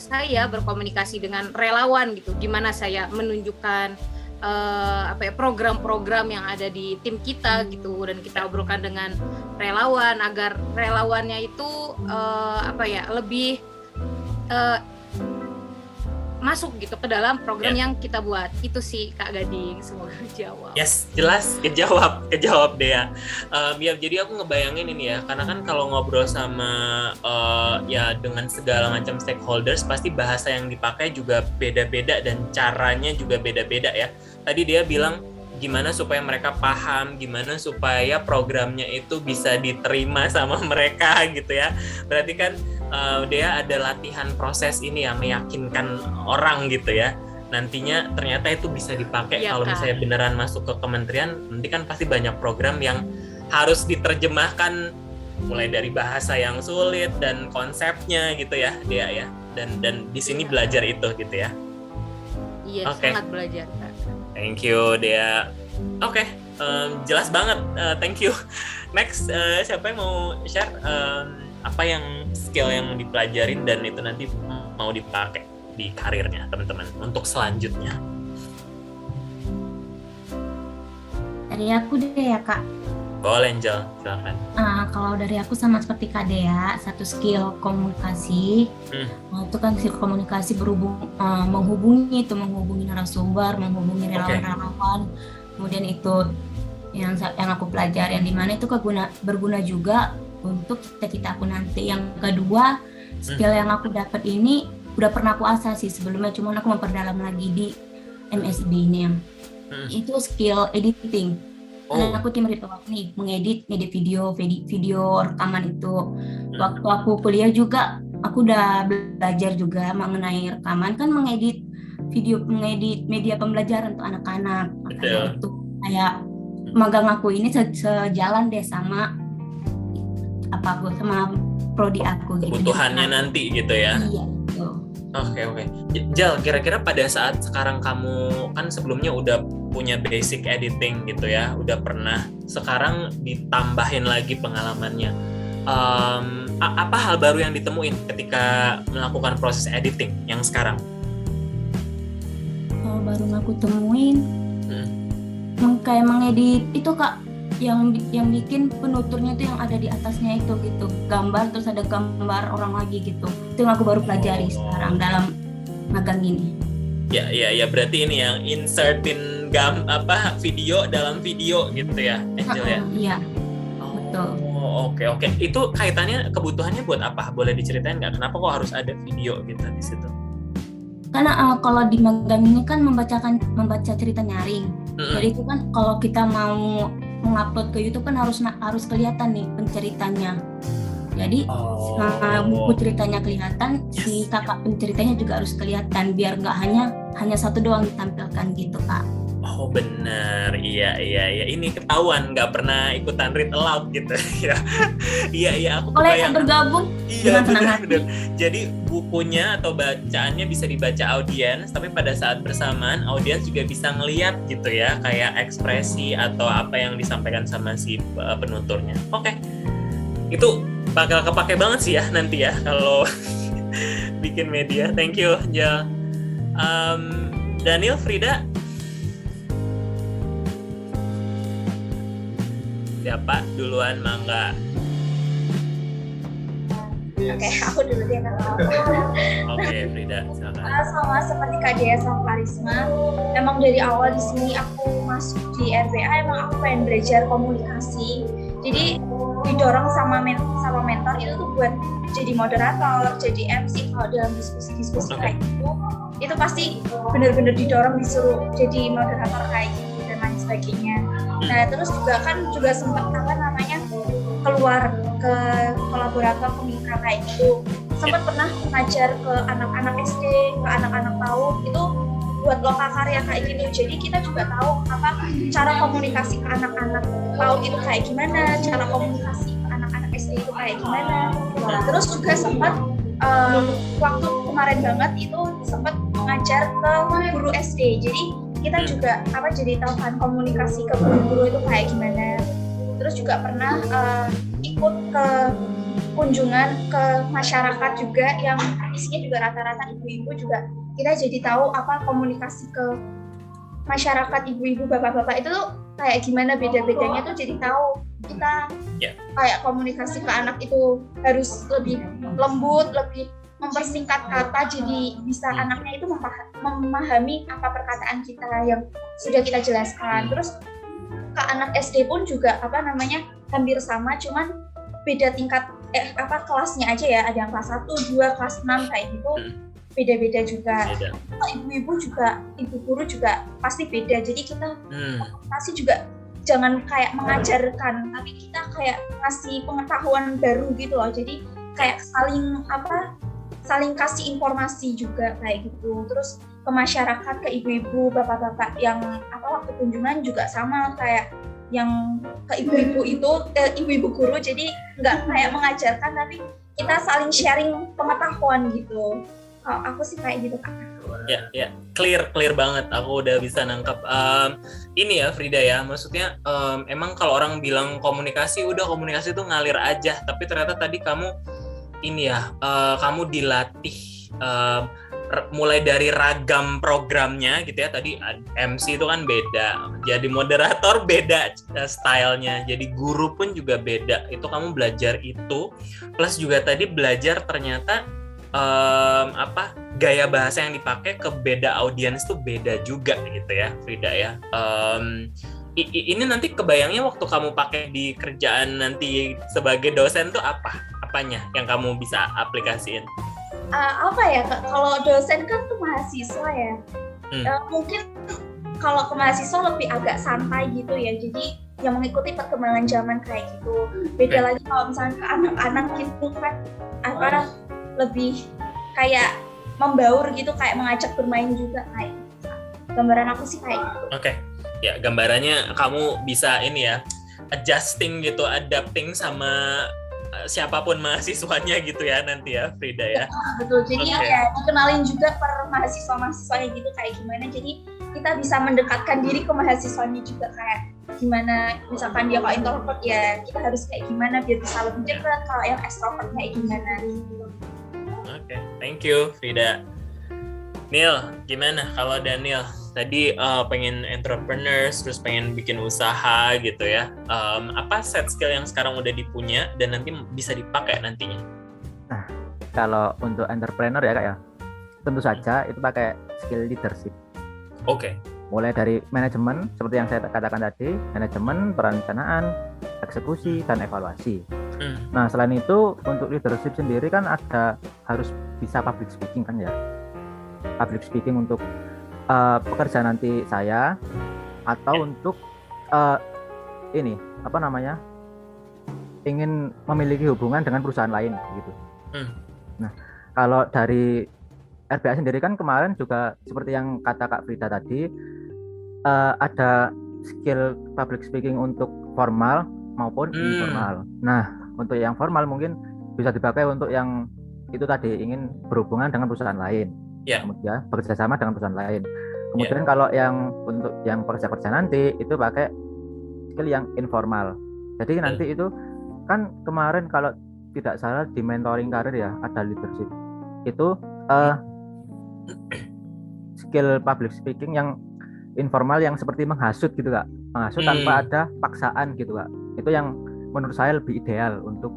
saya berkomunikasi dengan relawan gitu, gimana saya menunjukkan program-program yang ada di tim kita gitu, dan kita obrolkan dengan relawan agar relawannya itu lebih masuk gitu ke dalam program yang kita buat. Itu sih Kak Gading, semoga jawab. Yes, jelas kejawab Dea. Jadi aku ngebayangin ini ya, karena kan kalau ngobrol sama dengan segala macam stakeholders pasti bahasa yang dipakai juga beda-beda dan caranya juga beda-beda ya. Tadi dia bilang gimana supaya mereka paham, gimana supaya programnya itu bisa diterima sama mereka gitu ya. Berarti kan dia ada latihan proses ini ya, meyakinkan orang gitu ya. Nantinya ternyata itu bisa dipakai kalau misalnya beneran masuk ke kementerian, nanti kan pasti banyak program yang harus diterjemahkan mulai dari bahasa yang sulit dan konsepnya gitu ya, Dea ya. Dan di sini belajar itu gitu ya. Iya, sangat belajar Kak. Thank you Dea. Oke, jelas banget. Thank you. Next, siapa yang mau share apa yang skill yang dipelajarin dan itu nanti mau dipakai di karirnya teman-teman untuk selanjutnya? Dari aku deh ya Kak. Boleh Angel, silakan. Kalau dari aku sama seperti Kak Dea, satu skill komunikasi. Itu kan skill komunikasi menghubungi narasumber, menghubungi relawan-relawan. Kemudian itu yang aku pelajari, yang dimana itu berguna juga untuk kita aku nanti. Yang kedua, skill yang aku dapat ini udah pernah aku asah sih sebelumnya, cuman aku memperdalam lagi di MSB ini yang itu skill editing. Karena aku tim ritual nih, ngedit video rekaman itu. Waktu aku kuliah juga aku udah belajar juga mengenai rekaman, kan mengedit media pembelajaran untuk anak-anak. Makanya itu kayak magang aku ini sejalan deh sama sama prodi aku gitu. Kebutuhannya nanti gitu ya. Iya, betul. Oke. Jal, kira-kira pada saat sekarang kamu kan sebelumnya udah punya basic editing gitu ya, udah pernah, sekarang ditambahin lagi pengalamannya. Apa hal baru yang ditemuin ketika melakukan proses editing yang sekarang? Hal baru yang aku temuin kayak mengedit itu Kak, yang bikin penuturnya itu yang ada di atasnya itu gitu, gambar terus ada gambar orang lagi gitu. Itu yang aku baru pelajari sekarang dalam magang ini. Ya berarti ini yang insertin video dalam video gitu ya, Angel ya? Iya, betul. Oke. Itu kaitannya, kebutuhannya buat apa? Boleh diceritain nggak? Kenapa kok harus ada video gitu di situ? Karena kalau di magang ini kan membaca cerita nyaring. Jadi itu kan kalau kita mau mengupload ke YouTube kan harus kelihatan nih penceritanya. Jadi buku ceritanya kelihatan, si kakak penceritanya juga harus kelihatan biar nggak hanya satu doang ditampilkan gitu Kak. Oh benar, iya. Ini ketahuan nggak pernah ikutan read aloud gitu ya. Iya aku boleh bergabung. Iya benar. Jadi bukunya atau bacaannya bisa dibaca audiens, tapi pada saat bersamaan audiens juga bisa ngelihat gitu ya, kayak ekspresi atau apa yang disampaikan sama si penuturnya. Oke. Itu bakal kepake banget sih ya nanti ya kalau bikin media. Thank you, Angel. Daniel, Frida? Siapa duluan, mangga? Oke, aku dulu deh Kak. Oke, Frida, silakan. Sama seperti Kak Dea sama Karisma, emang dari awal di sini aku masuk di RBA, emang aku pengen belajar komunikasi. Jadi didorong sama mentor itu tuh buat jadi moderator, jadi MC kalau dalam diskusi-diskusi kayak gitu. Itu pasti benar-benar didorong disuruh jadi moderator kayak gitu dan lain sebagainya. Nah, terus juga sempat keluar ke kolaborator pemikir kayak gitu. Sempat pernah mengajar ke anak-anak SD, ke anak-anak PAUD itu buat lokal karya kayak gitu. Jadi kita juga tahu cara komunikasi ke anak-anak PAUD itu kayak gimana, cara komunikasi ke anak-anak SD itu kayak gimana. Nah, terus juga sempat waktu kemarin banget itu sempat mengajar ke guru SD. Jadi kita juga jadi tahu kan komunikasi ke guru-guru itu kayak gimana. Terus juga pernah ikut ke kunjungan ke masyarakat juga yang isinya juga rata-rata ibu-ibu juga. Kita jadi tahu komunikasi ke masyarakat ibu-ibu, bapak-bapak itu tuh kayak gimana beda-bedanya tuh jadi tahu. Kita kayak komunikasi ke anak itu harus lebih lembut, lebih mempersingkat kata, jadi bisa anaknya itu memahami apa perkataan kita yang sudah kita jelaskan. Terus ke anak SD pun juga hampir sama, cuman beda tingkat kelasnya aja ya, ada yang kelas 1, 2, kelas 6 kayak gitu. Beda-beda juga. Ibu-ibu juga, ibu guru juga pasti beda. Jadi kita pasti juga jangan kayak mengajarkan, tapi kita kayak ngasih pengetahuan baru gitu loh. Jadi kayak saling kasih informasi juga kayak gitu. Terus ke masyarakat, ke ibu-ibu, bapak-bapak yang waktu kunjungan juga sama kayak yang ke ibu-ibu itu, ibu-ibu guru. Jadi nggak kayak mengajarkan, tapi kita saling sharing pengetahuan gitu. Aku sih kayak gitu Kak. Ya, clear banget. Aku udah bisa nangkep. Ini ya Frida ya, maksudnya emang kalau orang bilang komunikasi itu ngalir aja, tapi ternyata tadi kamu kamu dilatih mulai dari ragam programnya gitu ya. Tadi MC itu kan beda, jadi moderator beda stylenya, jadi guru pun juga beda. Itu kamu belajar itu, plus juga tadi belajar ternyata gaya bahasa yang dipakai ke beda audiens tuh beda juga gitu ya Frida ya. Ini nanti kebayangnya waktu kamu pakai di kerjaan nanti sebagai dosen tuh apanya yang kamu bisa aplikasiin? Kalau dosen kan tuh mahasiswa ya. Mungkin kalau ke mahasiswa lebih agak santai gitu ya, jadi yang mengikuti perkembangan zaman kayak gitu. Beda lagi kalau misalnya ke anak-anak gitu kan lebih kayak membaur gitu, kayak mengajak bermain juga kayak gitu. Gambaran aku sih kayak gitu. Oke. Ya, gambarannya kamu bisa adjusting gitu, adapting sama siapapun mahasiswanya gitu ya nanti ya Frida ya. Betul, jadi dikenalin juga per mahasiswa-mahasiswanya gitu kayak gimana, jadi kita bisa mendekatkan diri ke mahasiswanya juga kayak gimana, misalkan dia kalau introvert ya kita harus kayak gimana biar bisa lebih dekat, kalau yang extrovert kayak gimana gitu. Oke, thank you Frida. Neil, gimana kalau Daniel? Tadi pengen entrepreneur, terus pengen bikin usaha gitu ya. Apa set skill yang sekarang udah dipunya dan nanti bisa dipakai nantinya? Nah, kalau untuk entrepreneur ya Kak ya, tentu saja itu pakai skill leadership. Oke. Mulai dari manajemen, seperti yang saya katakan tadi, manajemen, perencanaan, eksekusi, dan evaluasi. Nah, selain itu, untuk leadership sendiri kan harus bisa public speaking kan ya. Public speaking untuk pekerjaan nanti saya, atau untuk ingin memiliki hubungan dengan perusahaan lain gitu. Nah, kalau dari RBA sendiri kan kemarin juga seperti yang kata Kak Frida tadi, ada skill public speaking untuk formal maupun informal. Nah, untuk yang formal mungkin bisa dipakai untuk yang itu tadi, ingin berhubungan dengan perusahaan lain. Kemudian bekerja sama dengan perusahaan lain. Kemudian kalau yang untuk yang pekerja nanti itu pakai skill yang informal. Jadi nanti itu kan kemarin kalau tidak salah di mentoring karir ya ada leadership. Itu skill public speaking yang informal yang seperti menghasut gitu Kak. Menghasut tanpa ada paksaan gitu Kak. Itu yang menurut saya lebih ideal untuk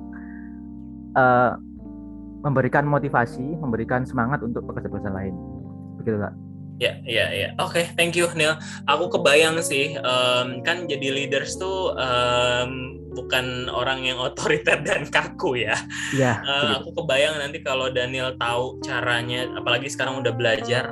memberikan motivasi, memberikan semangat untuk pekerja-pekerja lain. Begitu Kak. Ya. Oke, thank you Neil. Aku kebayang sih, kan jadi leaders tuh bukan orang yang otoriter dan kaku ya. Iya. Aku kebayang nanti kalau Daniel tahu caranya, apalagi sekarang udah belajar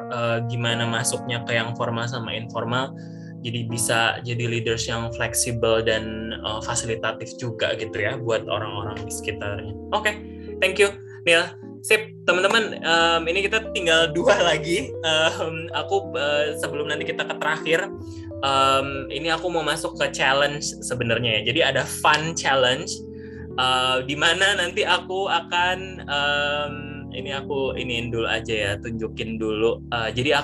gimana masuknya ke yang formal sama informal, jadi bisa jadi leaders yang fleksibel dan fasilitatif juga gitu ya buat orang-orang di sekitarnya. Oke, thank you Neil. Sip, teman-teman, ini kita tinggal 2 lagi. Aku sebelum nanti kita ke terakhir, ini aku mau masuk ke challenge sebenarnya ya. Jadi ada fun challenge, di mana nanti aku akan ini aku iniin dulu aja ya, tunjukin dulu. Jadi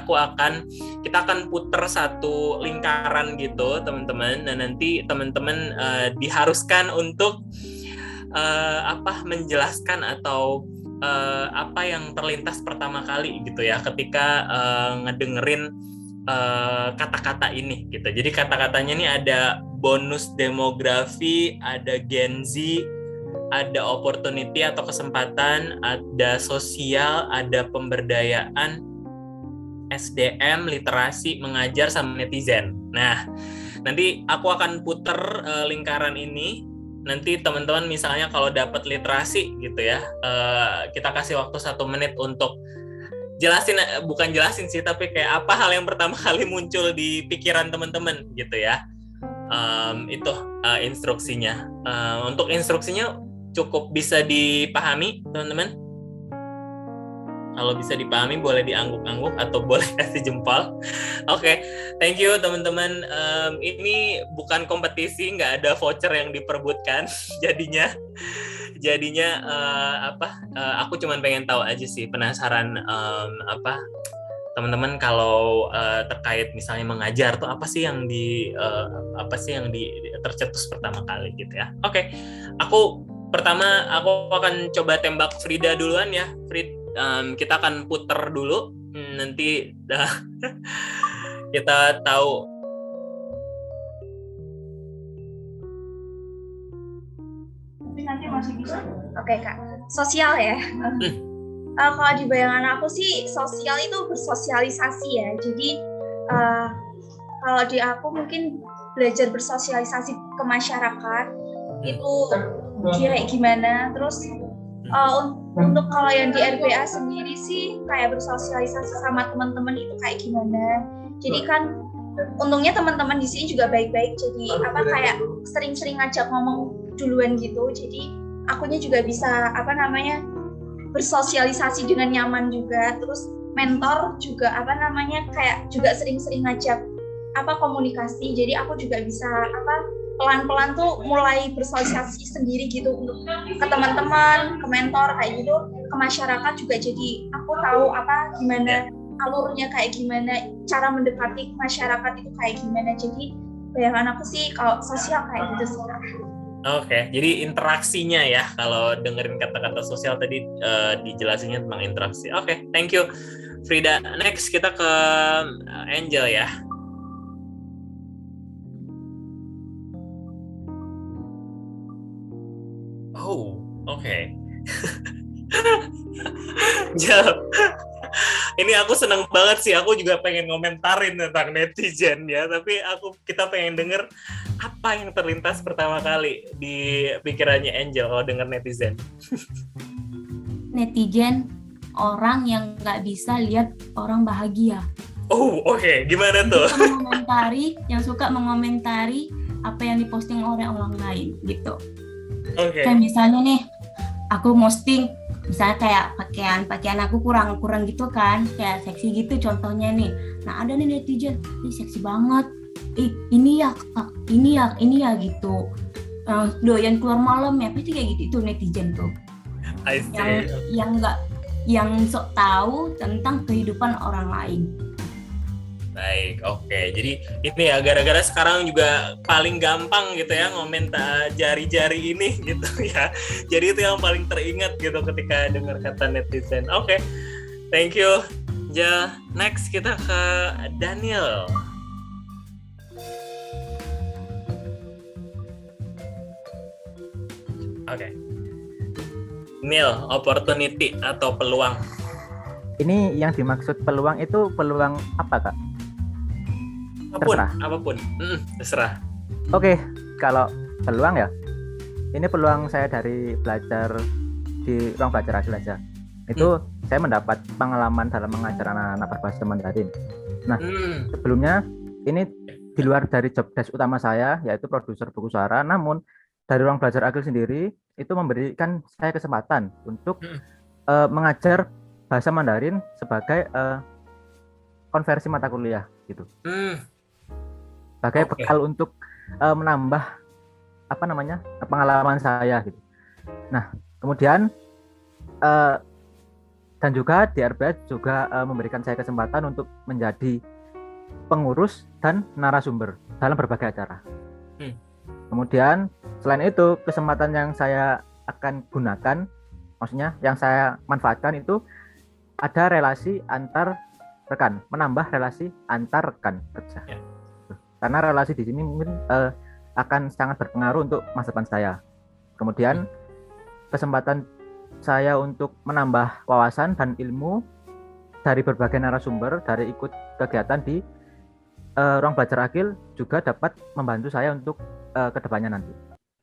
kita akan puter satu lingkaran gitu, teman-teman. Dan nanti teman-teman diharuskan untuk menjelaskan atau apa yang terlintas pertama kali gitu ya ketika ngedengerin kata-kata ini gitu. Jadi kata-katanya ini ada bonus demografi, ada Gen Z, ada opportunity atau kesempatan, ada sosial, ada pemberdayaan, SDM, literasi, mengajar, sama netizen. Nah, nanti aku akan puter lingkaran ini. Nanti teman-teman misalnya kalau dapat literasi gitu ya, kita kasih waktu 1 menit untuk bukan jelasin sih, tapi kayak apa hal yang pertama kali muncul di pikiran teman-teman gitu ya. Itu instruksinya. Untuk instruksinya cukup bisa dipahami teman-teman. Kalau bisa dipahami boleh diangguk-angguk atau boleh kasih jempol. Oke, thank you teman-teman. Ini bukan kompetisi, nggak ada voucher yang diperbutkan. Jadinya aku cuman pengen tahu aja sih, penasaran teman-teman kalau terkait misalnya mengajar tuh apa sih yang tercetus pertama kali gitu ya. Oke, aku akan coba tembak Frida duluan ya, Frid. Kita akan puter dulu, nanti kita tahu. Nanti masih bisa. Oke Kak, sosial ya. Kalau di bayangan aku sih sosial itu bersosialisasi ya. Jadi kalau di aku mungkin belajar bersosialisasi ke masyarakat itu kayak gimana. Terus untuk kalau yang di RBA sendiri sih kayak bersosialisasi sama teman-teman itu kayak gimana. Jadi kan untungnya teman-teman di sini juga baik-baik. Jadi kayak sering-sering ngajak ngomong duluan gitu. Jadi akunya juga bisa bersosialisasi dengan nyaman juga. Terus mentor juga kayak juga sering-sering ngajak komunikasi. Jadi aku juga bisa pelan-pelan tuh mulai bersosialisasi sendiri gitu untuk ke teman-teman, ke mentor kayak gitu, ke masyarakat juga. Jadi aku tahu gimana alurnya, kayak gimana cara mendekati masyarakat itu kayak gimana. Jadi bayangan aku sih kalau sosial kayak gitu sih. Oke, jadi interaksinya ya, kalau dengerin kata-kata sosial tadi dijelasinnya tentang interaksi. Oke, thank you Frida. Next kita ke Angel ya. Oh, oke. Ini aku seneng banget sih. Aku juga pengen ngomentarin tentang netizen ya. Tapi kita pengen denger apa yang terlintas pertama kali di pikirannya Angel kalau denger netizen. Netizen orang yang nggak bisa lihat orang bahagia. Oh, oke. Gimana tuh? Yang suka mengomentari apa yang diposting oleh orang lain gitu. Okay. Kayak misalnya nih, aku posting misalnya kayak pakaian aku kurang gitu kan, kayak seksi gitu contohnya nih. Nah ada nih netizen, ini seksi banget, ini ya gitu. Doyan keluar malam ya, pasti kayak gitu itu netizen tuh. Yang sok tahu tentang kehidupan orang lain. Baik, oke. Jadi ini ya, gara-gara sekarang juga paling gampang gitu ya ngomentar jari-jari ini gitu ya. Jadi itu yang paling teringat gitu ketika dengar kata netizen. Oke, thank you Next kita ke Daniel. Oke. Neil, opportunity atau peluang? Ini yang dimaksud peluang itu peluang apa, Kak? Apapun. Terserah. Oke, kalau peluang ya, ini peluang saya dari belajar di ruang belajar hasil aja. Itu saya mendapat pengalaman dalam mengajar anak-anak berbahasa Mandarin. Nah, sebelumnya ini di luar dari job desk utama saya, yaitu produser buku suara, namun dari ruang belajar Agil sendiri itu memberikan saya kesempatan untuk mengajar bahasa Mandarin sebagai konversi mata kuliah gitu. Sebagai bekal untuk menambah pengalaman saya gitu. Nah, kemudian dan juga di RBA juga memberikan saya kesempatan untuk menjadi pengurus dan narasumber dalam berbagai acara. Kemudian selain itu, kesempatan yang saya akan gunakan, maksudnya yang saya manfaatkan itu ada relasi antar rekan, menambah relasi antar rekan kerja. Karena relasi di sini mungkin akan sangat berpengaruh untuk masa depan saya. Kemudian kesempatan saya untuk menambah wawasan dan ilmu dari berbagai narasumber, dari ikut kegiatan di ruang belajar Agil juga dapat membantu saya untuk kedepannya nanti,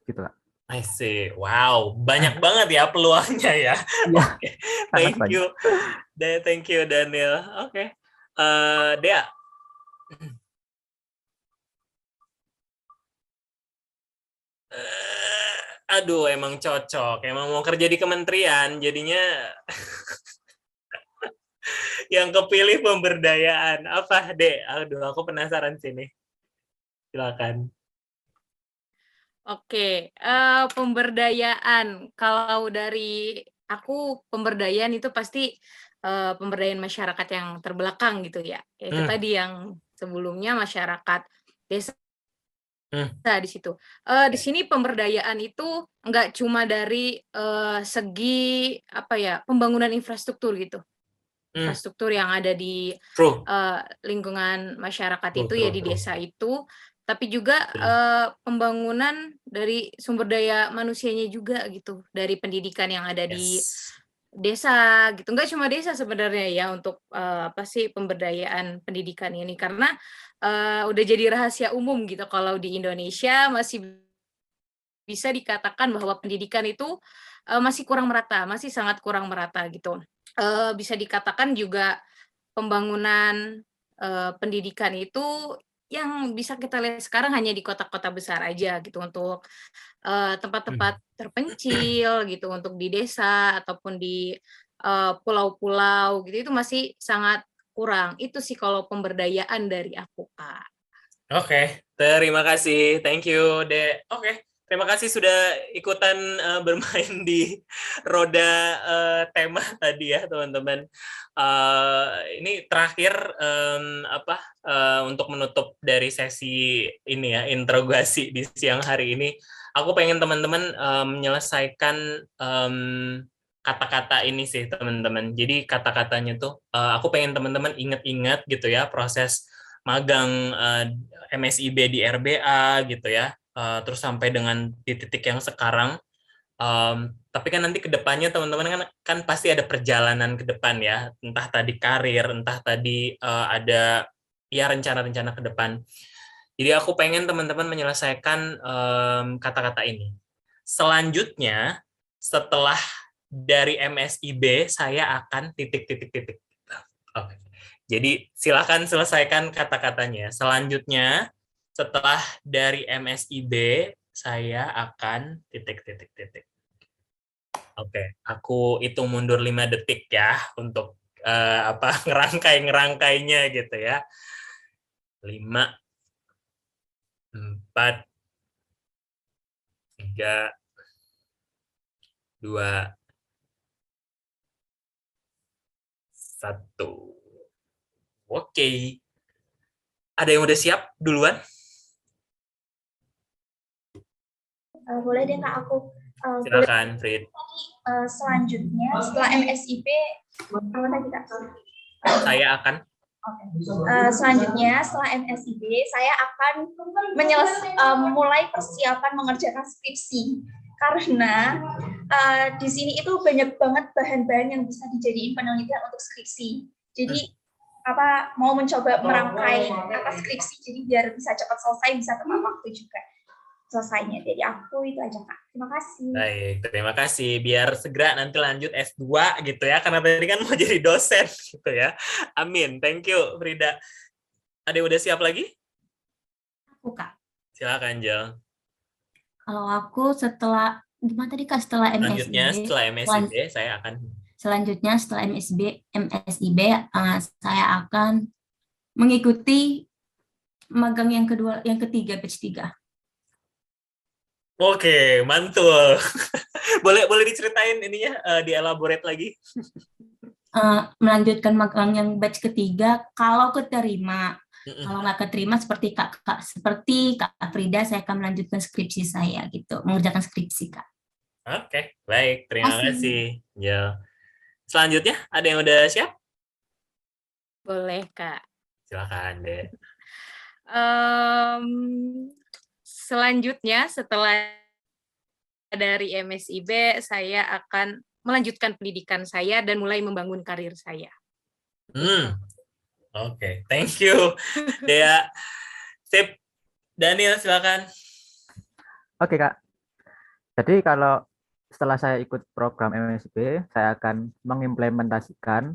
gitu Kak. I see. Wow, banyak banget ya peluangnya ya. Iya, Okay. Thank you Daniel. Oke. Dea. Aduh, emang cocok. Emang mau kerja di kementerian, jadinya yang kepilih pemberdayaan. Apa, Dek? Aduh, aku penasaran sini. Silakan. Oke, pemberdayaan. Kalau dari aku, pemberdayaan itu pasti pemberdayaan masyarakat yang terbelakang gitu ya. Itu tadi yang sebelumnya masyarakat desa di situ. Di sini pemberdayaan itu nggak cuma dari segi pembangunan infrastruktur gitu. Infrastruktur yang ada di lingkungan masyarakat itu ya di desa itu, tapi juga pembangunan dari sumber daya manusianya juga gitu, dari pendidikan yang ada di desa gitu. Nggak cuma desa sebenarnya ya untuk pemberdayaan pendidikan ini, karena udah jadi rahasia umum gitu kalau di Indonesia masih bisa dikatakan bahwa pendidikan itu masih kurang merata, masih sangat kurang merata gitu. Bisa dikatakan juga pembangunan pendidikan itu yang bisa kita lihat sekarang hanya di kota-kota besar aja gitu, untuk tempat-tempat terpencil gitu, untuk di desa ataupun di pulau-pulau gitu, itu masih sangat kurang. Itu sih kalau pemberdayaan dari aku, Kak. Oke, terima kasih. Thank you, Dek. Oke. Terima kasih sudah ikutan bermain di roda tema tadi ya, teman-teman. Ini terakhir untuk menutup dari sesi ini ya, interogasi di siang hari ini. Aku pengen teman-teman menyelesaikan kata-kata ini sih, teman-teman. Jadi kata-katanya tuh, aku pengen teman-teman ingat-ingat gitu ya, proses magang MSIB di RBA gitu ya. Terus sampai dengan di titik yang sekarang, tapi kan nanti ke depannya teman-teman kan pasti ada perjalanan ke depan ya, entah tadi karir, entah tadi ada ya rencana-rencana ke depan. Jadi aku pengen teman-teman menyelesaikan kata-kata ini. Selanjutnya setelah dari MSIB saya akan titik-titik-titik. Oke. Jadi silakan selesaikan kata-katanya. Selanjutnya setelah dari MSIB, saya akan titik-titik-titik. Oke, aku hitung mundur 5 detik ya untuk ngerangkainya gitu ya. 5, 4, 3, 2, 1. Oke. Ada yang udah siap duluan? Boleh deh Kak, aku Silakan, Frid. selanjutnya setelah MSIP apa tadi Kak? saya akan Selanjutnya setelah MSIB saya akan mulai persiapan mengerjakan skripsi karena di sini itu banyak banget bahan-bahan yang bisa dijadiin penelitian untuk skripsi. Jadi mau mencoba merangkai skripsi jadi biar bisa cepat selesai, bisa tepat waktu juga selesainya. Jadi aku itu aja Kak. Terima kasih. Baik, terima kasih. Biar segera nanti lanjut S2 gitu ya, karena tadi kan mau jadi dosen gitu ya. Amin. Thank you, Frida. Ada yang udah siap lagi? Aku Kak. Silakan, Jel. Kalau aku setelah gimana tadi Kak, setelah MSIB? Selanjutnya setelah MSIB saya akan Selanjutnya setelah MSIB saya akan mengikuti magang yang ketiga batch 3. Oke, mantul. boleh diceritain ininya, dielaborate lagi. Melanjutkan magang yang batch ketiga kalau keterima. Kalau nggak keterima seperti Kak Frida, saya akan melanjutkan skripsi saya gitu, mengerjakan skripsi Kak. Oke, baik. Terima kasih. Ya. Selanjutnya ada yang udah siap? Boleh, Kak. Silakan deh. Selanjutnya setelah dari MSIB, saya akan melanjutkan pendidikan saya dan mulai membangun karir saya. Oke, thank you, Dea. Sip, Daniel silakan. Oke Kak. Jadi kalau setelah saya ikut program MSIB, saya akan mengimplementasikan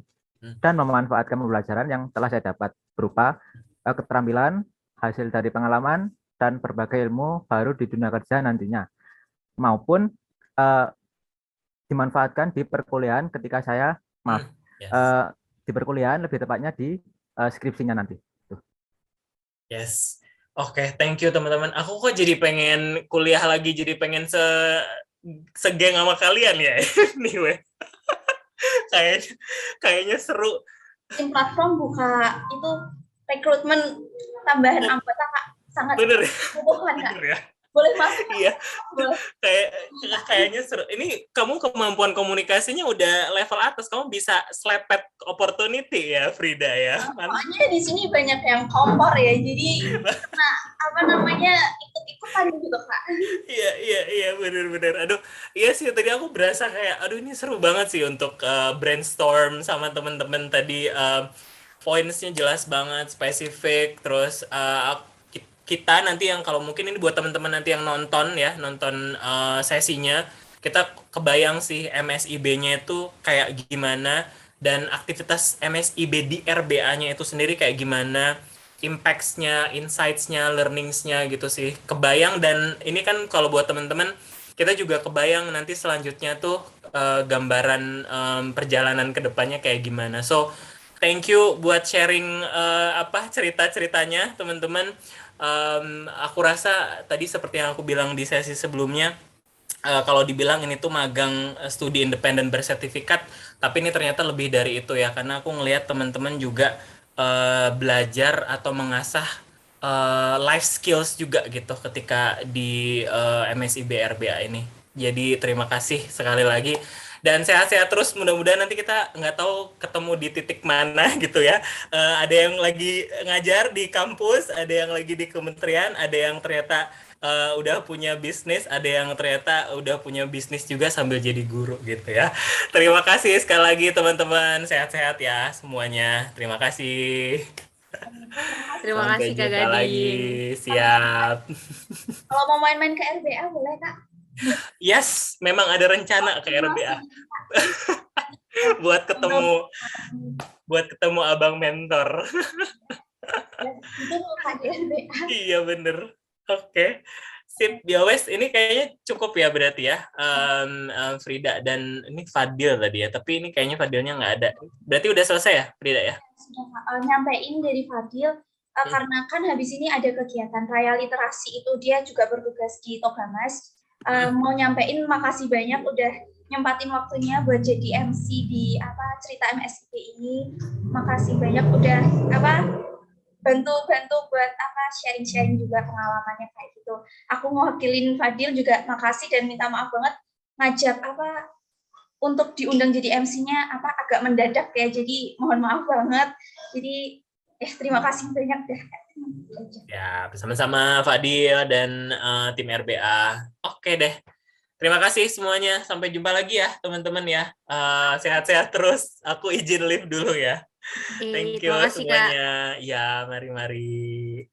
dan memanfaatkan pembelajaran yang telah saya dapat berupa keterampilan, hasil dari pengalaman, dan berbagai ilmu baru di dunia kerja nantinya. Maupun dimanfaatkan di perkuliahan ketika saya, di perkuliahan lebih tepatnya di skripsinya nanti. Yes. Oke, thank you teman-teman. Aku kok jadi pengen kuliah lagi, jadi pengen segeng sama kalian ya. Anyway. Kayaknya seru. Tim platform buka itu rekrutmen tambahan anggota Kak, sangat membutuhkan Kak. Bener ya. Boleh masuk? Iya. Kayaknya seru. Ini kamu kemampuan komunikasinya udah level atas. Kamu bisa slepet opportunity ya, Frida ya. Soalnya di sini banyak yang kompor ya. Jadi ikut-ikutan gitu Kak. Iya benar. Aduh, iya sih tadi aku berasa kayak aduh ini seru banget sih untuk brainstorm sama teman-teman tadi, pointsnya jelas banget, spesifik, terus kita nanti yang kalau mungkin ini buat teman-teman nanti yang nonton sesinya, kita kebayang sih MSIB-nya itu kayak gimana dan aktivitas MSIB di RBA-nya itu sendiri kayak gimana, impacts-nya, insights-nya, learnings-nya gitu sih. Kebayang, dan ini kan kalau buat teman-teman kita juga kebayang nanti selanjutnya tuh gambaran perjalanan ke depannya kayak gimana. So, thank you buat sharing cerita-ceritanya teman-teman. Aku rasa tadi seperti yang aku bilang di sesi sebelumnya, kalau dibilang ini tuh magang studi independen bersertifikat, tapi ini ternyata lebih dari itu ya, karena aku ngelihat teman-teman juga belajar atau mengasah life skills juga gitu ketika di MSIB RBA ini. Jadi terima kasih sekali lagi. Dan sehat-sehat terus, mudah-mudahan nanti kita nggak tahu ketemu di titik mana gitu ya. Ada yang lagi ngajar di kampus, ada yang lagi di kementerian, ada yang ternyata udah punya bisnis, ada yang ternyata udah punya bisnis juga sambil jadi guru gitu ya. Terima kasih sekali lagi teman-teman, sehat-sehat ya semuanya. Terima kasih. Terima kasih Kak Gading. Lagi. Siap. Kalau mau main-main ke RBA boleh Kak? Yes, memang ada rencana ke RBA. buat ketemu abang mentor. Itu Kak di RBA. Iya bener. Oke. Sip, ya wes, ini kayaknya cukup ya berarti ya, Frida, dan ini Fadil tadi ya, tapi ini kayaknya Fadilnya nggak ada. Berarti udah selesai ya, Frida ya? Sudah nyampein dari Fadil, karena kan habis ini ada kegiatan Raya Literasi itu, dia juga bertugas di Togamas. Mau nyampein makasih banyak udah nyempatin waktunya buat jadi MC di cerita MSIB ini. Makasih banyak udah bantu buat sharing-sharing juga pengalamannya kayak gitu. Aku mewakilin Fadil juga makasih dan minta maaf banget ngajak untuk diundang jadi MC-nya agak mendadak ya. Jadi mohon maaf banget. Jadi terima kasih banyak deh. Ya, bersama-sama Fadil dan tim RBA. Oke deh. Terima kasih semuanya. Sampai jumpa lagi ya, teman-teman ya. Sehat-sehat terus. Aku izin live dulu ya. Thank you Terima kasih, Kak. semuanya. Ya, mari-mari.